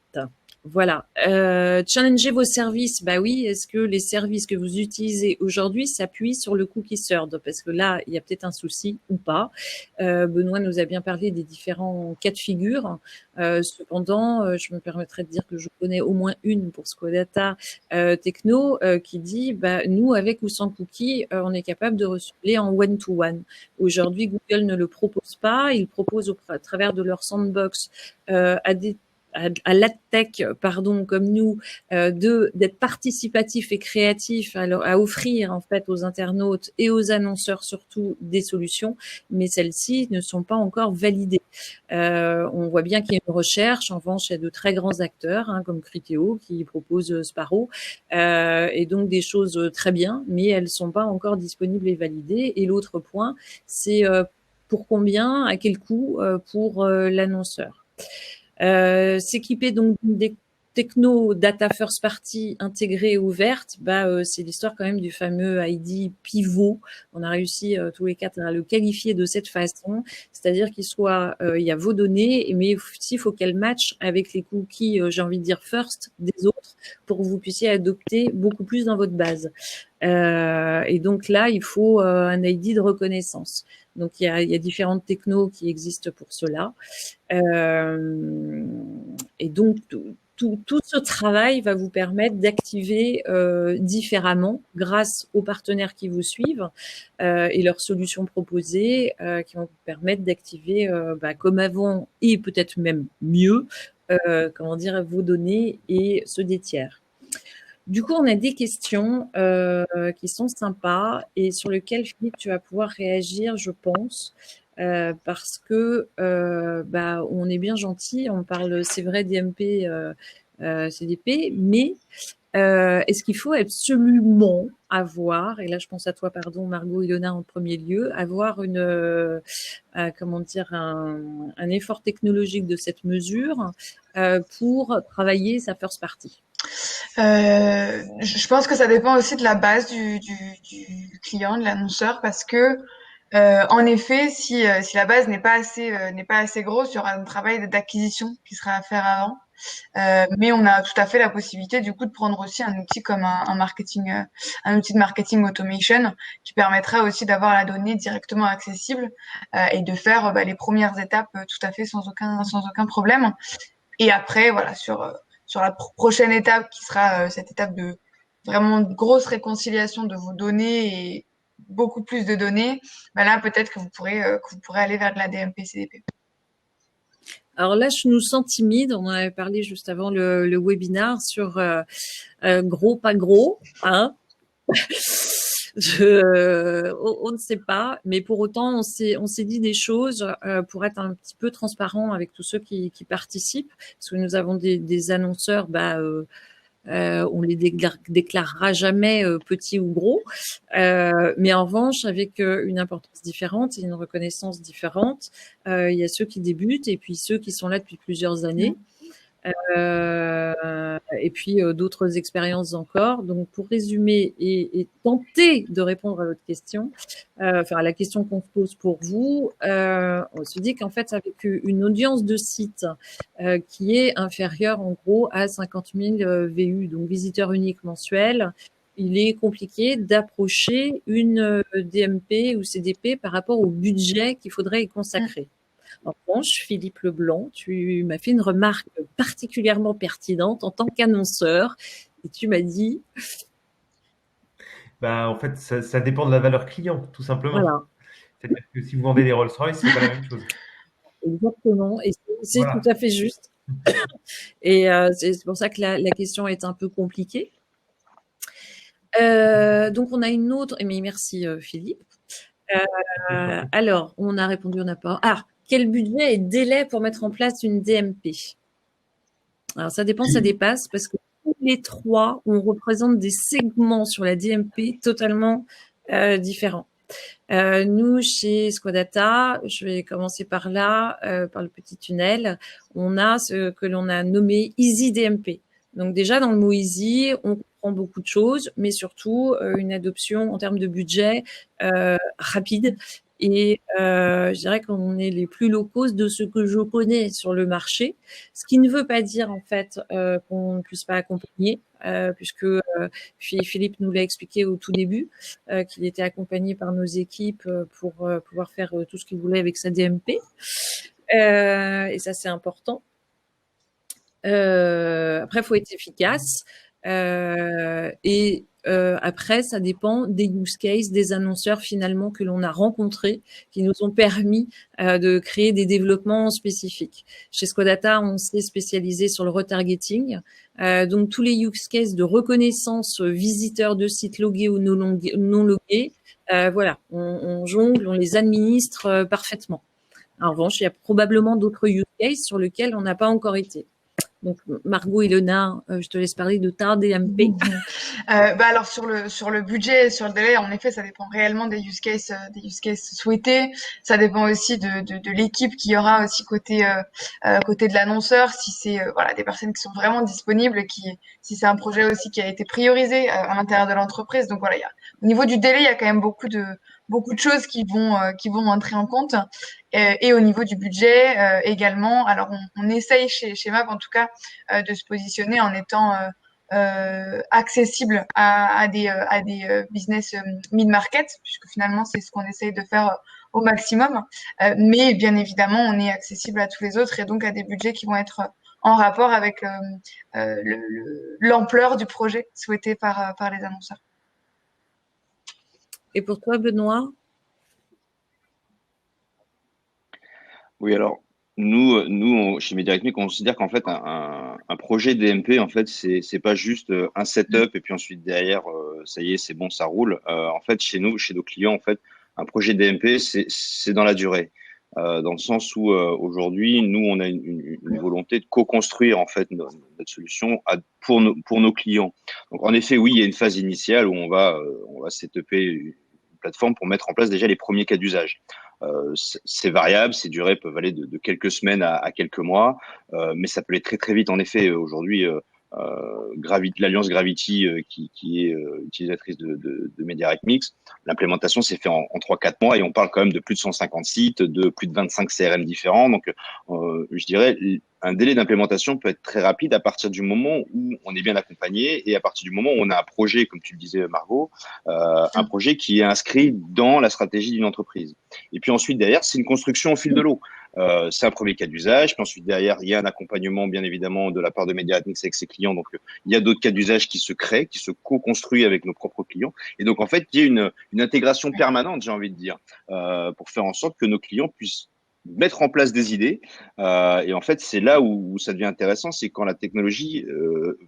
S1: Voilà. Challenger vos services. Bah oui, est-ce que les services que vous utilisez aujourd'hui s'appuient sur le cookie surd? Parce que là, il y a peut-être un souci ou pas. Benoît nous a bien parlé des différents cas de figure. Cependant, je me permettrai de dire que je connais au moins une pour Squadata Techno qui dit, nous, avec ou sans cookie, on est capable de recibler en one-to-one. Aujourd'hui, Google ne le propose pas. Ils proposent à travers de leur sandbox à l'adtech, pardon, comme nous, d'être participatif et créatif, à offrir en fait aux internautes et aux annonceurs surtout des solutions, mais celles-ci ne sont pas encore validées. On voit bien qu'il y a une recherche. En revanche, il y a de très grands acteurs comme Criteo qui propose Sparrow, et donc des choses très bien, mais elles sont pas encore disponibles et validées. Et l'autre point, c'est pour combien, à quel coût pour l'annonceur. S'équiper donc des techno data first party intégrée ouverte, c'est l'histoire quand même du fameux ID pivot. On a réussi tous les quatre à le qualifier de cette façon, c'est-à-dire qu'il soit, il y a vos données, mais aussi il faut qu'elles matchent avec les cookies, j'ai envie de dire first des autres, pour que vous puissiez adopter beaucoup plus dans votre base. Et donc là, il faut un ID de reconnaissance. Donc il y a différentes technos qui existent pour cela. Et donc tout ce travail va vous permettre d'activer différemment grâce aux partenaires qui vous suivent et leurs solutions proposées qui vont vous permettre d'activer comme avant et peut-être même mieux comment dire vos données et ceux des tiers. Du coup, on a des questions qui sont sympas et sur lesquelles, Philippe, tu vas pouvoir réagir, je pense, parce que on est bien gentil, on parle, c'est vrai, DMP, CDP, mais est-ce qu'il faut absolument avoir, et là je pense à toi, pardon, Margot et Ilona en premier lieu, avoir comment dire, un effort technologique de cette mesure pour travailler sa first party?
S3: Je pense que ça dépend aussi de la base du client, de l'annonceur, parce que en effet, si la base n'est pas assez grosse, il y aura un travail d'acquisition qui sera à faire avant. Mais on a tout à fait la possibilité du coup de prendre aussi un outil comme un outil de marketing automation qui permettra aussi d'avoir la donnée directement accessible et de faire les premières étapes tout à fait sans aucun problème. Et après, voilà, sur la prochaine étape qui sera cette étape de vraiment grosse réconciliation de vos données et beaucoup plus de données, là peut-être que vous pourrez aller vers de la DMP CDP.
S1: Alors là, je nous sens timide. On en avait parlé juste avant le webinar sur gros, pas gros, hein. On ne sait pas, mais pour autant, on s'est dit des choses pour être un petit peu transparent avec tous ceux qui participent, parce que nous avons des annonceurs, on les déclarera jamais petits ou gros, mais en revanche avec une importance différente et une reconnaissance différente. Il y a ceux qui débutent et puis ceux qui sont là depuis plusieurs années. Et puis d'autres expériences encore. Donc pour résumer et tenter de répondre à votre question, enfin à la question qu'on se pose pour vous, on se dit qu'en fait avec une audience de site qui est inférieure en gros à 50 000 VU, donc visiteurs uniques mensuels, il est compliqué d'approcher une DMP ou CDP par rapport au budget qu'il faudrait y consacrer. En revanche, Philippe Leblanc, tu m'as fait une remarque particulièrement pertinente en tant qu'annonceur et tu m'as dit…
S2: En fait, ça dépend de la valeur client, tout simplement.
S1: Voilà.
S2: C'est-à-dire que si vous vendez des Rolls-Royce, c'est pas la même chose.
S1: Exactement. Et c'est
S2: Voilà.
S1: tout à fait juste. Et c'est pour ça que la question est un peu compliquée. Donc, on a une autre… Mais merci Philippe. Alors, on a répondu, on n'a pas… Ah, quel budget et délai pour mettre en place une DMP? Alors, ça dépend, ça dépasse, parce que tous les trois, on représente des segments sur la DMP totalement différents. Nous, chez Squadata, je vais commencer par là, par le petit tunnel, on a ce que l'on a nommé Easy DMP. Donc déjà, dans le mot Easy, on comprend beaucoup de choses, mais surtout une adoption en termes de budget rapide. Et je dirais qu'on est les plus low cost de ce que je connais sur le marché, ce qui ne veut pas dire en fait qu'on ne puisse pas accompagner, puisque Philippe nous l'a expliqué au tout début, qu'il était accompagné par nos équipes pour pouvoir faire tout ce qu'il voulait avec sa DMP. Et ça, c'est important. Après, il faut être efficace. Et après, ça dépend des use cases, des annonceurs finalement que l'on a rencontrés, qui nous ont permis de créer des développements spécifiques. Chez Squadata, on s'est spécialisé sur le retargeting. Donc, tous les use cases de reconnaissance visiteurs de sites logués ou non logués, voilà, on jongle, on les administre parfaitement. En revanche, il y a probablement d'autres use cases sur lesquels on n'a pas encore été. Donc, Margot et Ilona, je te laisse parler de ta DMP.
S3: Alors sur le budget, sur le délai, en effet, ça dépend réellement des use cases souhaités. Ça dépend aussi de l'équipe qu'il y aura aussi côté de l'annonceur, si c'est des personnes qui sont vraiment disponibles, si c'est un projet aussi qui a été priorisé à l'intérieur de l'entreprise. Donc voilà, au niveau du délai, il y a quand même beaucoup de choses qui vont entrer en compte. Et au niveau du budget également. Alors on essaye chez MAP en tout cas de se positionner en étant accessible à des business mid-market, puisque finalement c'est ce qu'on essaye de faire au maximum. Mais bien évidemment, on est accessible à tous les autres et donc à des budgets qui vont être en rapport avec l'ampleur du projet souhaité par les annonceurs.
S1: Et pour toi, Benoît?
S4: Oui, alors nous chez MediaRhythmic, on considère qu'en fait un projet DMP, en fait, c'est pas juste un setup et puis ensuite derrière, ça y est, c'est bon, ça roule. En fait, chez nos clients, en fait, un projet DMP, c'est dans la durée. Dans le sens où aujourd'hui, nous, on a une volonté de co-construire en fait notre solution pour nos clients. Donc, en effet, oui, il y a une phase initiale où on va setuper une plateforme pour mettre en place déjà les premiers cas d'usage. C'est variable, ces durées peuvent aller de quelques semaines à quelques mois, mais ça peut aller très très vite. En effet, aujourd'hui, l'alliance Gravity, qui est utilisatrice de MediaRhythmics, l'implémentation s'est fait en 3-4 mois et on parle quand même de plus de 150 sites, de plus de 25 CRM différents. Donc, je dirais, un délai d'implémentation peut être très rapide à partir du moment où on est bien accompagné et à partir du moment où on a un projet, comme tu le disais, Margot, un projet qui est inscrit dans la stratégie d'une entreprise. Et puis ensuite, derrière, c'est une construction au fil de l'eau. C'est un premier cas d'usage. Puis ensuite, derrière, il y a un accompagnement, bien évidemment, de la part de MediaRhythmics avec ses clients. Donc, il y a d'autres cas d'usage qui se créent, qui se co-construisent avec nos propres clients. Et donc, en fait, il y a une intégration permanente, j'ai envie de dire, pour faire en sorte que nos clients puissent mettre en place des idées. Et en fait, c'est là où ça devient intéressant, c'est quand la technologie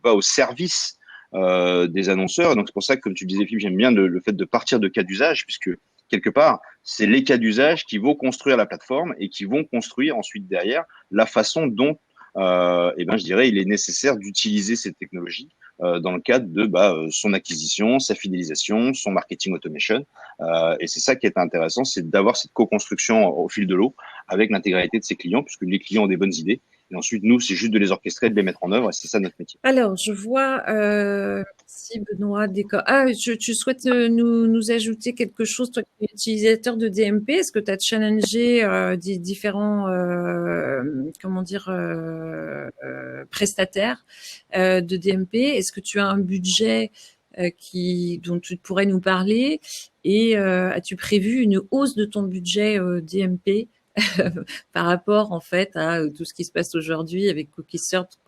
S4: va au service des annonceurs. Donc, c'est pour ça que, comme tu disais, Philippe, j'aime bien le fait de partir de cas d'usage, puisque quelque part, c'est les cas d'usage qui vont construire la plateforme et qui vont construire ensuite derrière la façon dont, je dirais, il est nécessaire d'utiliser ces technologies dans le cadre de son acquisition, sa fidélisation, son marketing automation. Et c'est ça qui est intéressant, c'est d'avoir cette co-construction au fil de l'eau avec l'intégralité de ses clients, puisque les clients ont des bonnes idées. Et ensuite, nous, c'est juste de les orchestrer, de les mettre en œuvre, et c'est ça notre métier.
S1: Alors, je vois, merci Benoît, tu souhaites nous ajouter quelque chose, toi qui es utilisateur de DMP, est-ce que tu as challengé des différents, prestataires de DMP? Est-ce que tu as un budget dont tu pourrais nous parler? Et as-tu prévu une hausse de ton budget DMP par rapport en fait à tout ce qui se passe aujourd'hui avec Cookie First?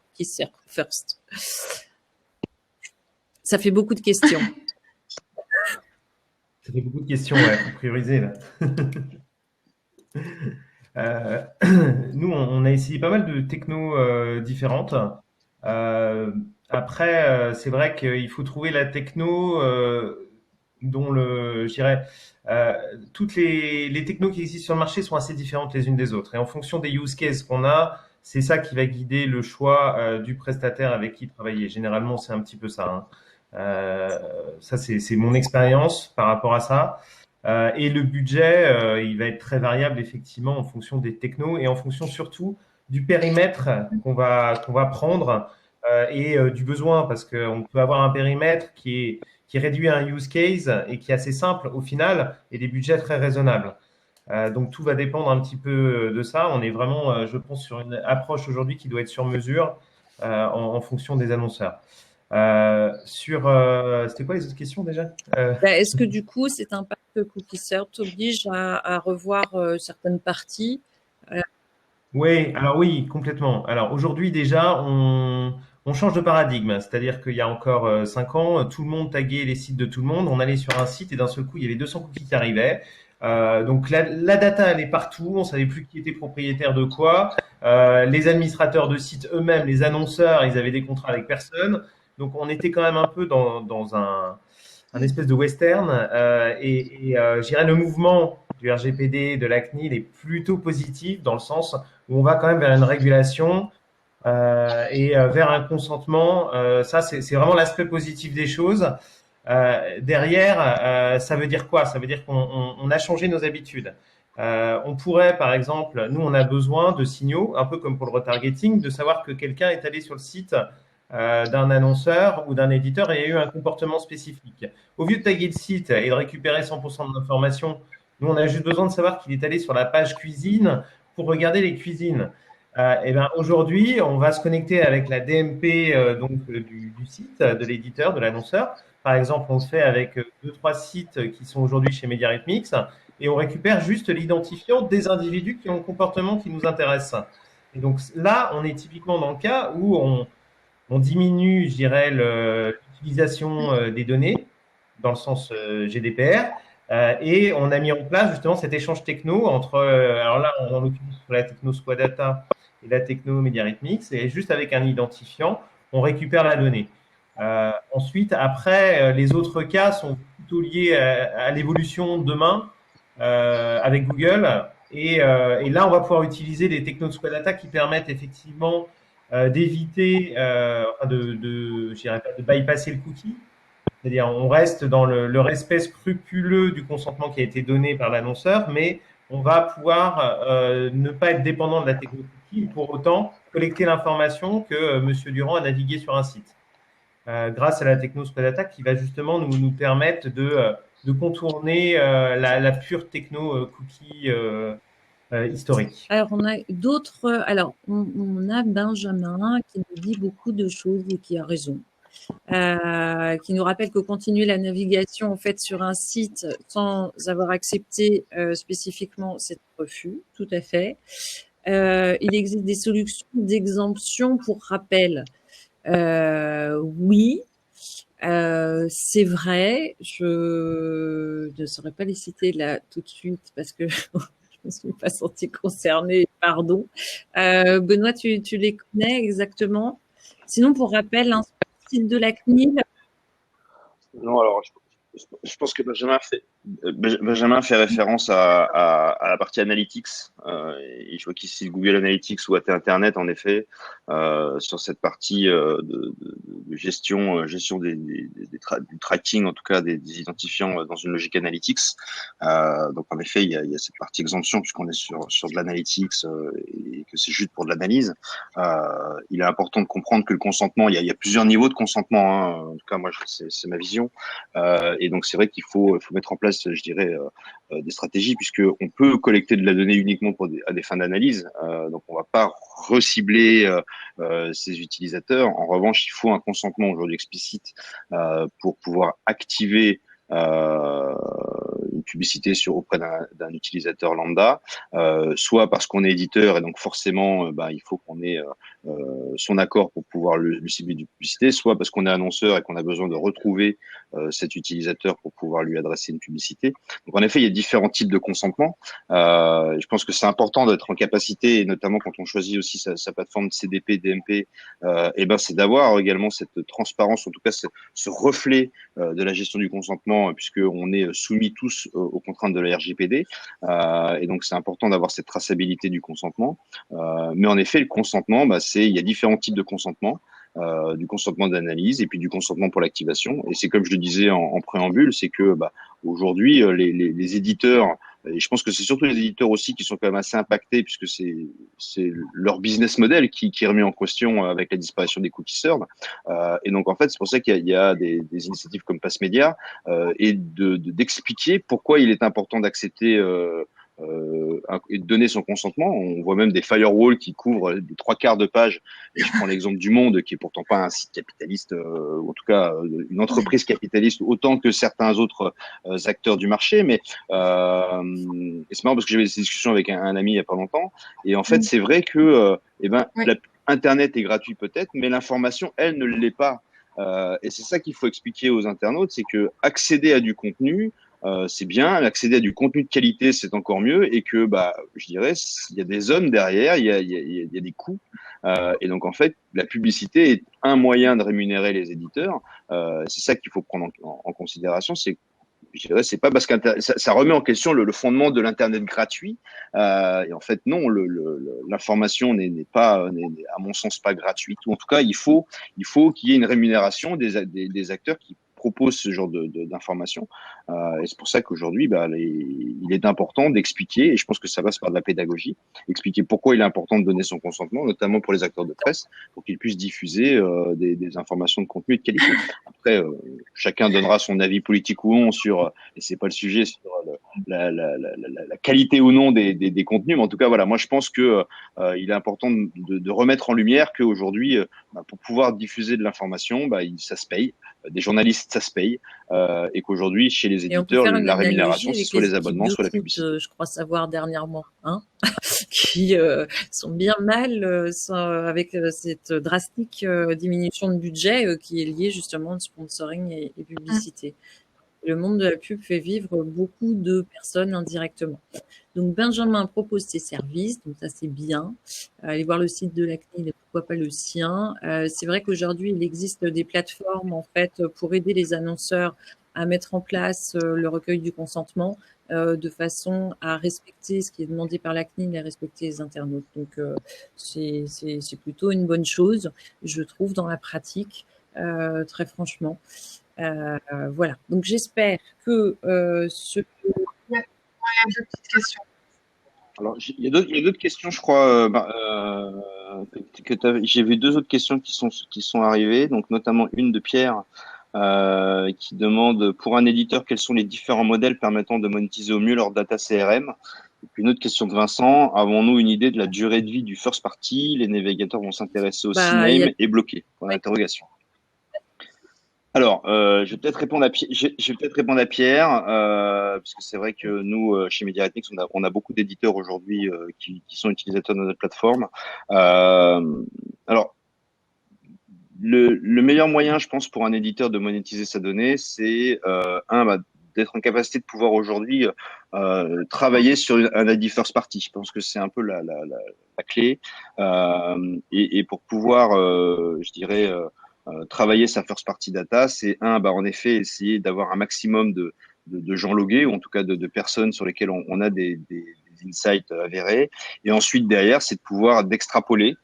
S1: Ça fait beaucoup de questions.
S2: Ça fait beaucoup de questions, ouais, faut prioriser là. Nous, on a essayé pas mal de technos différentes. Après, c'est vrai qu'il faut trouver la techno dont je dirais, toutes les technos qui existent sur le marché sont assez différentes les unes des autres. Et en fonction des use cases qu'on a, c'est ça qui va guider le choix du prestataire avec qui travailler. Généralement, c'est un petit peu ça. Ça, c'est mon expérience par rapport à ça. Et le budget, il va être très variable effectivement en fonction des technos et en fonction surtout du périmètre qu'on va prendre et du besoin, parce qu'on peut avoir un périmètre qui réduit un use case et qui est assez simple au final et des budgets très raisonnables. Donc tout va dépendre un petit peu de ça. On est vraiment, je pense, sur une approche aujourd'hui qui doit être sur mesure en fonction des annonceurs. C'était quoi les autres questions déjà?
S1: Est-ce que du coup, cet impact Cookie First t'oblige à revoir certaines parties?
S2: Oui, alors oui, complètement. Alors aujourd'hui déjà, on change de paradigme, c'est-à-dire qu'il y a encore 5 ans, tout le monde taguait les sites de tout le monde. On allait sur un site et d'un seul coup, il y avait 200 cookies qui arrivaient. Donc la data, elle est partout. On savait plus qui était propriétaire de quoi. Les administrateurs de sites eux-mêmes, les annonceurs, ils avaient des contrats avec personne. Donc on était quand même un peu dans un espèce de western. Je dirais le mouvement du RGPD, de la CNIL est plutôt positif dans le sens où on va quand même vers une régulation et vers un consentement. Ça, c'est vraiment l'aspect positif des choses. Derrière, ça veut dire quoi? Ça veut dire qu'on a changé nos habitudes. On pourrait, par exemple, nous, on a besoin de signaux, un peu comme pour le retargeting, de savoir que quelqu'un est allé sur le site d'un annonceur ou d'un éditeur et a eu un comportement spécifique. Au lieu de taguer le site et de récupérer 100% de l'information, nous, on a juste besoin de savoir qu'il est allé sur la page cuisine pour regarder les cuisines. Aujourd'hui, on va se connecter avec la DMP du site, de l'éditeur, de l'annonceur. Par exemple, on se fait avec 2-3 sites qui sont aujourd'hui chez MediaRhythmics et on récupère juste l'identifiant des individus qui ont le comportement qui nous intéresse. Et donc là, on est typiquement dans le cas où on diminue, je dirais, l'utilisation des données dans le sens GDPR. Et on a mis en place justement cet échange techno entre, alors là, en l'occurrence, sur la techno Squadata et la techno MediaRhythmix, et juste avec un identifiant, on récupère la donnée. Ensuite, après, les autres cas sont plutôt liés à l'évolution demain avec Google. Et là, on va pouvoir utiliser des technos de Squadata qui permettent effectivement d'éviter, je dirais pas de bypasser le cookie. C'est-à-dire, on reste dans le respect scrupuleux du consentement qui a été donné par l'annonceur, mais on va pouvoir ne pas être dépendant de la technologie et pour autant collecter l'information que Monsieur Durand a navigué sur un site. Grâce à la techno Squadata qui va justement nous permettre de contourner la pure techno cookie historique.
S1: Alors, on a d'autres. Alors, on a Benjamin qui nous dit beaucoup de choses et qui a raison. Qui nous rappelle que continuer la navigation en fait sur un site sans avoir accepté spécifiquement c'est un refus, tout à fait. Il existe des solutions d'exemption pour rappel. Oui, c'est vrai. Je ne saurais pas les citer là tout de suite parce que je me suis pas sentie concernée. Pardon. Benoît, tu les connais exactement? Sinon, pour rappel, un site de la CNIL.
S4: Non, alors je pense que Benjamin fait référence à la partie analytics. Et je vois qu'ici Google Analytics ou AT Internet, en effet, sur cette partie de gestion du tracking, en tout cas des identifiants dans une logique analytics. Donc en effet, il y a cette partie exemption puisqu'on est sur de l'analytics et que c'est juste pour de l'analyse. Il est important de comprendre que le consentement, il y a plusieurs niveaux de consentement. Hein. En tout cas, moi, c'est ma vision. Et donc c'est vrai qu'il faut mettre en place, je dirais, des stratégies puisque on peut collecter de la donnée uniquement à des fins d'analyse. Donc on va pas recibler ces utilisateurs. En revanche, il faut un consentement aujourd'hui explicite pour pouvoir activer une publicité auprès d'un utilisateur lambda, soit parce qu'on est éditeur et donc forcément il faut qu'on ait son accord pour pouvoir lui cibler du publicité, soit parce qu'on est annonceur et qu'on a besoin de retrouver cet utilisateur pour pouvoir lui adresser une publicité. Donc en effet, il y a différents types de consentement. Je pense que c'est important d'être en capacité, et notamment quand on choisit aussi sa plateforme de CDP, DMP, c'est d'avoir également cette transparence, en tout cas ce reflet de la gestion du consentement, puisque on est soumis tous aux contraintes de la RGPD, et donc c'est important d'avoir cette traçabilité du consentement. Mais en effet, le consentement, il y a différents types de consentement. Du consentement d'analyse et puis du consentement pour l'activation. Et c'est comme je le disais en préambule, c'est que aujourd'hui, les éditeurs, et je pense que c'est surtout les éditeurs aussi qui sont quand même assez impactés puisque c'est leur business model qui est remis en question avec la disparition des cookies served. Et donc en fait, c'est pour ça qu'il y a des initiatives comme Pass Media et d'expliquer pourquoi il est important d'accepter et de donner son consentement. On voit même des firewalls qui couvrent des 3/4 de page. Et je prends l'exemple du Monde, qui est pourtant pas un site capitaliste, ou en tout cas une entreprise capitaliste autant que certains autres acteurs du marché. Mais et c'est marrant parce que j'avais cette discussion avec un ami il y a pas longtemps. Et en fait, c'est vrai que Internet est gratuit peut-être, mais l'information, elle, ne l'est pas. Et c'est ça qu'il faut expliquer aux internautes, c'est que accéder à du contenu, c'est bien, accéder à du contenu de qualité, c'est encore mieux, et que, je dirais, il y a des hommes derrière, il y a des coûts, et donc en fait, la publicité est un moyen de rémunérer les éditeurs. C'est ça qu'il faut prendre en considération, je dirais, c'est pas parce que ça remet en question le fondement de l'internet gratuit. Et en fait, non, l'information n'est à mon sens pas gratuite. Ou en tout cas, il faut qu'il y ait une rémunération des acteurs qui proposent ce genre d'informations. Et c'est pour ça qu'aujourd'hui, il est important d'expliquer, et je pense que ça passe par de la pédagogie, expliquer pourquoi il est important de donner son consentement, notamment pour les acteurs de presse, pour qu'ils puissent diffuser des informations de contenu de qualité. Après, chacun donnera son avis politique ou non sur, et c'est pas le sujet, sur la qualité ou non des contenus, mais en tout cas, voilà, moi je pense que il est important de remettre en lumière qu'aujourd'hui, pour pouvoir diffuser de l'information, ça se paye. des journalistes, ça se paye, et qu'aujourd'hui, chez les
S1: Et on peut
S4: éditeurs,
S1: faire une
S4: la
S1: analogie
S4: rémunération, c'est
S1: avec
S4: soit
S1: les
S4: les
S1: équipes
S4: abonnements,
S1: de
S4: soit la
S1: foot,
S4: publicité.
S1: je crois savoir dernièrement, hein, qui sont bien mal avec cette drastique diminution de budget qui est liée justement au sponsoring et publicité. Le monde de la pub fait vivre beaucoup de personnes indirectement. Donc Benjamin propose ses services, donc ça c'est bien. Allez voir le site de la CNIL et pourquoi pas le sien. C'est vrai qu'aujourd'hui il existe des plateformes en fait pour aider les annonceurs à mettre en place le recueil du consentement de façon à respecter ce qui est demandé par la CNIL et respecter les internautes. Donc c'est plutôt une bonne chose, je trouve, dans la pratique, très franchement. Voilà. Donc j'espère que ce
S3: Ouais, il y a deux petites questions.
S4: Alors, il y a d'autres questions, je crois, j'ai vu deux autres questions qui sont arrivées, donc notamment une de Pierre qui demande pour un éditeur quels sont les différents modèles permettant de monétiser au mieux leur data CRM. Et puis une autre question de Vincent, avons-nous une idée de la durée de vie du first party? Les navigateurs vont s'intéresser au
S1: il y a
S4: CNAME et bloquer. Point d'interrogation. Alors, je vais peut-être répondre à Pierre, puisque c'est vrai que nous, chez Mediaretnix, on a beaucoup d'éditeurs aujourd'hui qui sont utilisateurs de notre plateforme. Alors, le meilleur moyen, je pense, pour un éditeur de monétiser sa donnée, c'est d'être en capacité de pouvoir aujourd'hui travailler sur un ID first party. Je pense que c'est un peu la clé. Et pour pouvoir, je dirais, travailler sa first party data, c'est en effet essayer d'avoir un maximum de gens logués, ou en tout cas de personnes sur lesquelles on a des insights avérés. Et ensuite, derrière, c'est de pouvoir d'extrapoler.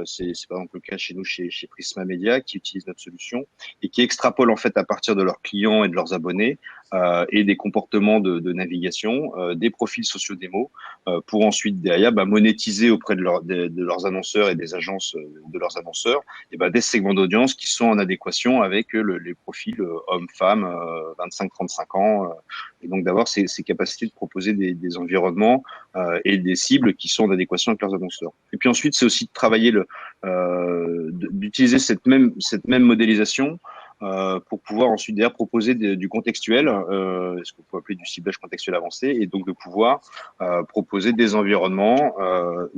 S4: C'est par exemple le cas chez nous, chez Prisma Media, qui utilise notre solution et qui extrapole en fait à partir de leurs clients et de leurs abonnés et des comportements de navigation, des profils sociaux démo, pour ensuite derrière monétiser auprès de leurs annonceurs et des agences de leurs annonceurs et des segments d'audience qui sont en adéquation avec les profils hommes-femmes, 25-35 ans, et donc d'avoir ces capacités de proposer des environnements et des cibles qui sont en adéquation avec leurs annonceurs. Et puis ensuite, c'est aussi de travailler d'utiliser cette même modélisation pour pouvoir ensuite derrière proposer du contextuel, ce qu'on peut appeler du ciblage contextuel avancé, et donc de pouvoir proposer des environnements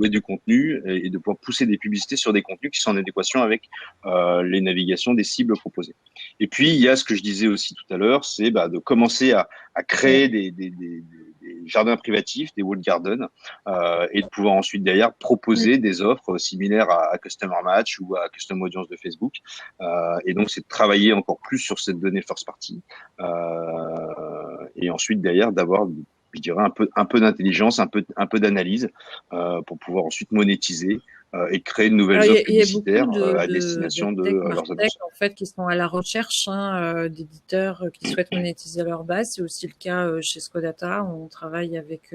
S4: et du contenu et de pouvoir pousser des publicités sur des contenus qui sont en adéquation avec les navigations des cibles proposées. Et puis il y a ce que je disais aussi tout à l'heure, c'est de commencer à créer des jardins privatifs, des walled gardens, et de pouvoir ensuite derrière proposer des offres similaires à Customer Match ou à Custom Audience de Facebook. Et donc c'est de travailler encore plus sur cette donnée first party, et ensuite derrière d'avoir, je dirais, un peu d'intelligence, un peu d'analyse pour pouvoir ensuite monétiser et créer de nouvelles offres publicitaires à destination de leurs annonceurs.
S1: En fait, qui sont à la recherche d'éditeurs qui souhaitent monétiser leur base. C'est aussi le cas chez Skodata. On travaille avec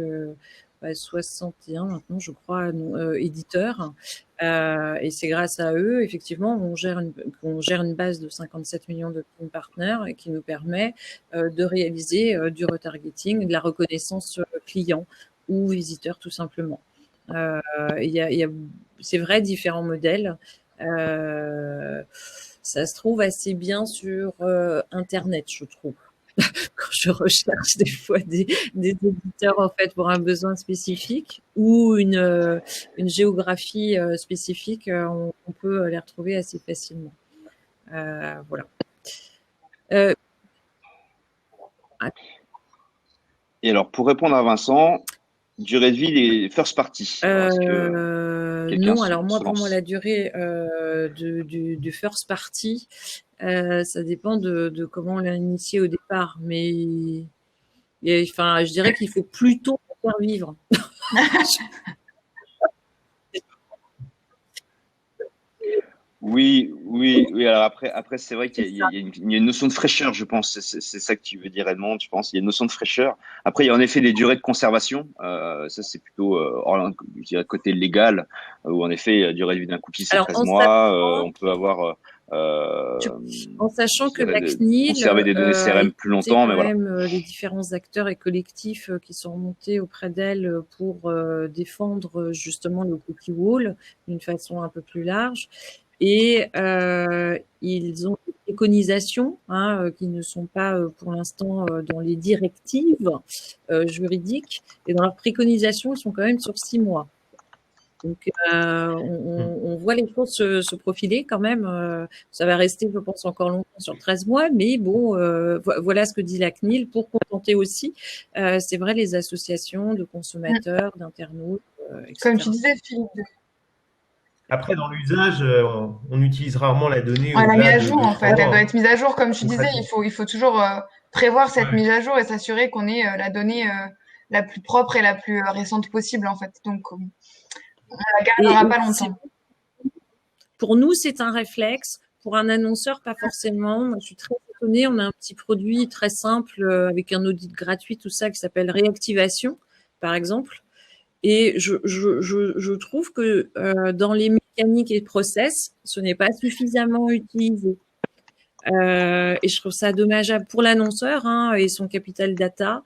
S1: 61 maintenant, je crois, éditeurs. Et c'est grâce à eux, effectivement, qu'on gère une base de 57 millions de partenaires et qui nous permet de réaliser du retargeting, de la reconnaissance client ou visiteur tout simplement. Il y a c'est vrai, différents modèles. Ça se trouve assez bien sur Internet, je trouve. Quand je recherche des fois des éditeurs en fait pour un besoin spécifique ou une géographie spécifique, on peut les retrouver assez facilement. Voilà.
S4: Et alors, pour répondre à Vincent, durée de vie des first party.
S1: Non, alors pour moi, la durée du first party, ça dépend de comment on l'a initié au départ, mais je dirais qu'il faut plutôt faire vivre.
S4: Oui. Alors après, c'est vrai qu'il y a une notion de fraîcheur, je pense. C'est ça que tu veux dire, Edmond, je pense. Il y a une notion de fraîcheur. Après, il y a en effet des durées de conservation. Ça, c'est plutôt, je dirais, côté légal, où en effet, la durée de vie d'un cookie, c'est 13 mois. On peut avoir,
S1: en sachant que la CNIL
S4: conserver des données CRM plus longtemps, mais voilà.
S1: Les différents acteurs et collectifs qui sont remontés auprès d'elle pour défendre justement le cookie wall d'une façon un peu plus large. et ils ont des préconisations qui ne sont pas pour l'instant dans les directives juridiques, et dans leurs préconisations, ils sont quand même sur 6 mois. Donc, on voit les choses se profiler quand même. Ça va rester, je pense, encore longtemps sur 13 mois, mais bon, voilà ce que dit la CNIL pour contenter aussi, c'est vrai, les associations de consommateurs, d'internautes, etc.
S3: Comme tu disais, Philippe.
S2: Après, dans l'usage, on utilise rarement la donnée
S3: On l'a mis
S2: au-delà
S3: à
S2: de
S3: jour, en
S2: 3
S3: fait. Elle
S2: mois.
S3: doit être mise à jour. Comme tu disais,
S2: Concrètement.
S3: il faut toujours prévoir cette
S2: Ouais.
S3: mise à jour et s'assurer qu'on ait la donnée la plus propre et la plus récente possible, en fait. Donc, on la gardera pas longtemps.
S1: Pour nous, c'est un réflexe. Pour un annonceur, pas forcément. Moi, je suis très étonnée. On a un petit produit très simple avec un audit gratuit, tout ça, qui s'appelle Réactivation, par exemple. Et je trouve que dans les mécaniques et process, ce n'est pas suffisamment utilisé. Et je trouve ça dommageable pour l'annonceur et son capital data.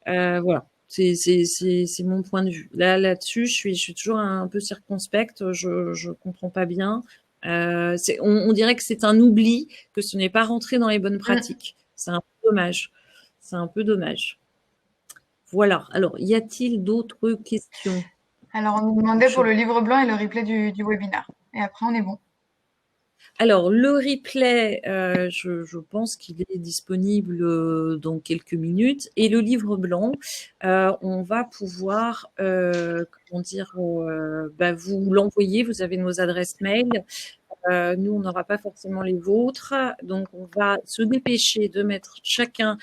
S1: Voilà, c'est mon point de vue. Là-dessus, je suis toujours un peu circonspecte. Je comprends pas bien. On dirait que c'est un oubli, que ce n'est pas rentré dans les bonnes pratiques. C'est un peu dommage. C'est un peu dommage. Voilà. Alors, y a-t-il d'autres questions?
S3: Alors, on nous demandait pour le livre blanc et le replay du webinaire. Et après, on est bon.
S1: Alors, le replay, je pense qu'il est disponible dans quelques minutes. Et le livre blanc, on va pouvoir, comment dire, vous l'envoyer. Vous avez nos adresses mail. Nous, on n'aura pas forcément les vôtres. Donc, on va se dépêcher de mettre chacun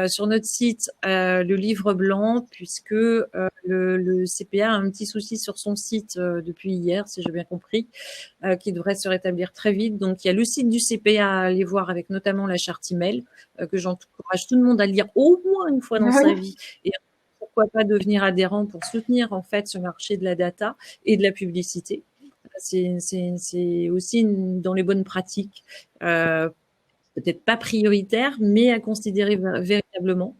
S1: sur notre site le livre blanc, puisque le CPA a un petit souci sur son site depuis hier, si j'ai bien compris, qui devrait se rétablir très vite. Donc, il y a le site du CPA à aller voir, avec notamment la charte email, que j'encourage tout le monde à lire au moins une fois dans sa vie. Et pourquoi pas devenir adhérent pour soutenir en fait ce marché de la data et de la publicité. C'est aussi dans les bonnes pratiques, peut-être pas prioritaire, mais à considérer véritablement,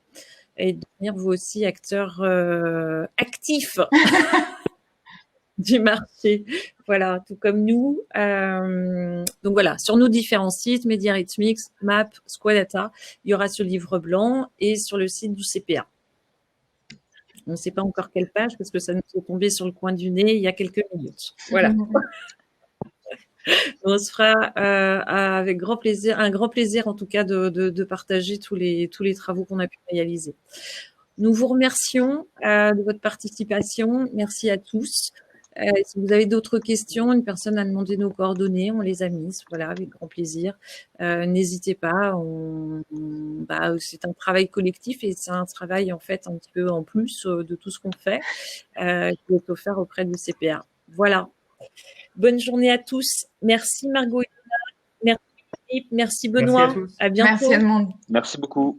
S1: et devenir vous aussi acteurs actifs du marché. Voilà, tout comme nous. Donc voilà, sur nos différents sites, MediaRhythmix, MAP, Squadata, il y aura ce livre blanc, et sur le site du CPA. On ne sait pas encore quelle page, parce que ça nous est tombé sur le coin du nez il y a quelques minutes. Voilà. On se fera avec grand plaisir, un grand plaisir en tout cas de partager tous les travaux qu'on a pu réaliser. Nous vous remercions de votre participation. Merci à tous. Si vous avez d'autres questions, une personne a demandé nos coordonnées, on les a mises, voilà, avec grand plaisir. N'hésitez pas, c'est un travail collectif, et c'est un travail en fait un petit peu en plus de tout ce qu'on fait, qui est offert auprès du CPA. Voilà. Bonne journée à tous. Merci Margot et Léna. Merci Philippe. Merci Benoît.
S2: Merci à tous.
S1: À bientôt.
S3: Merci Edmond.
S4: Merci beaucoup.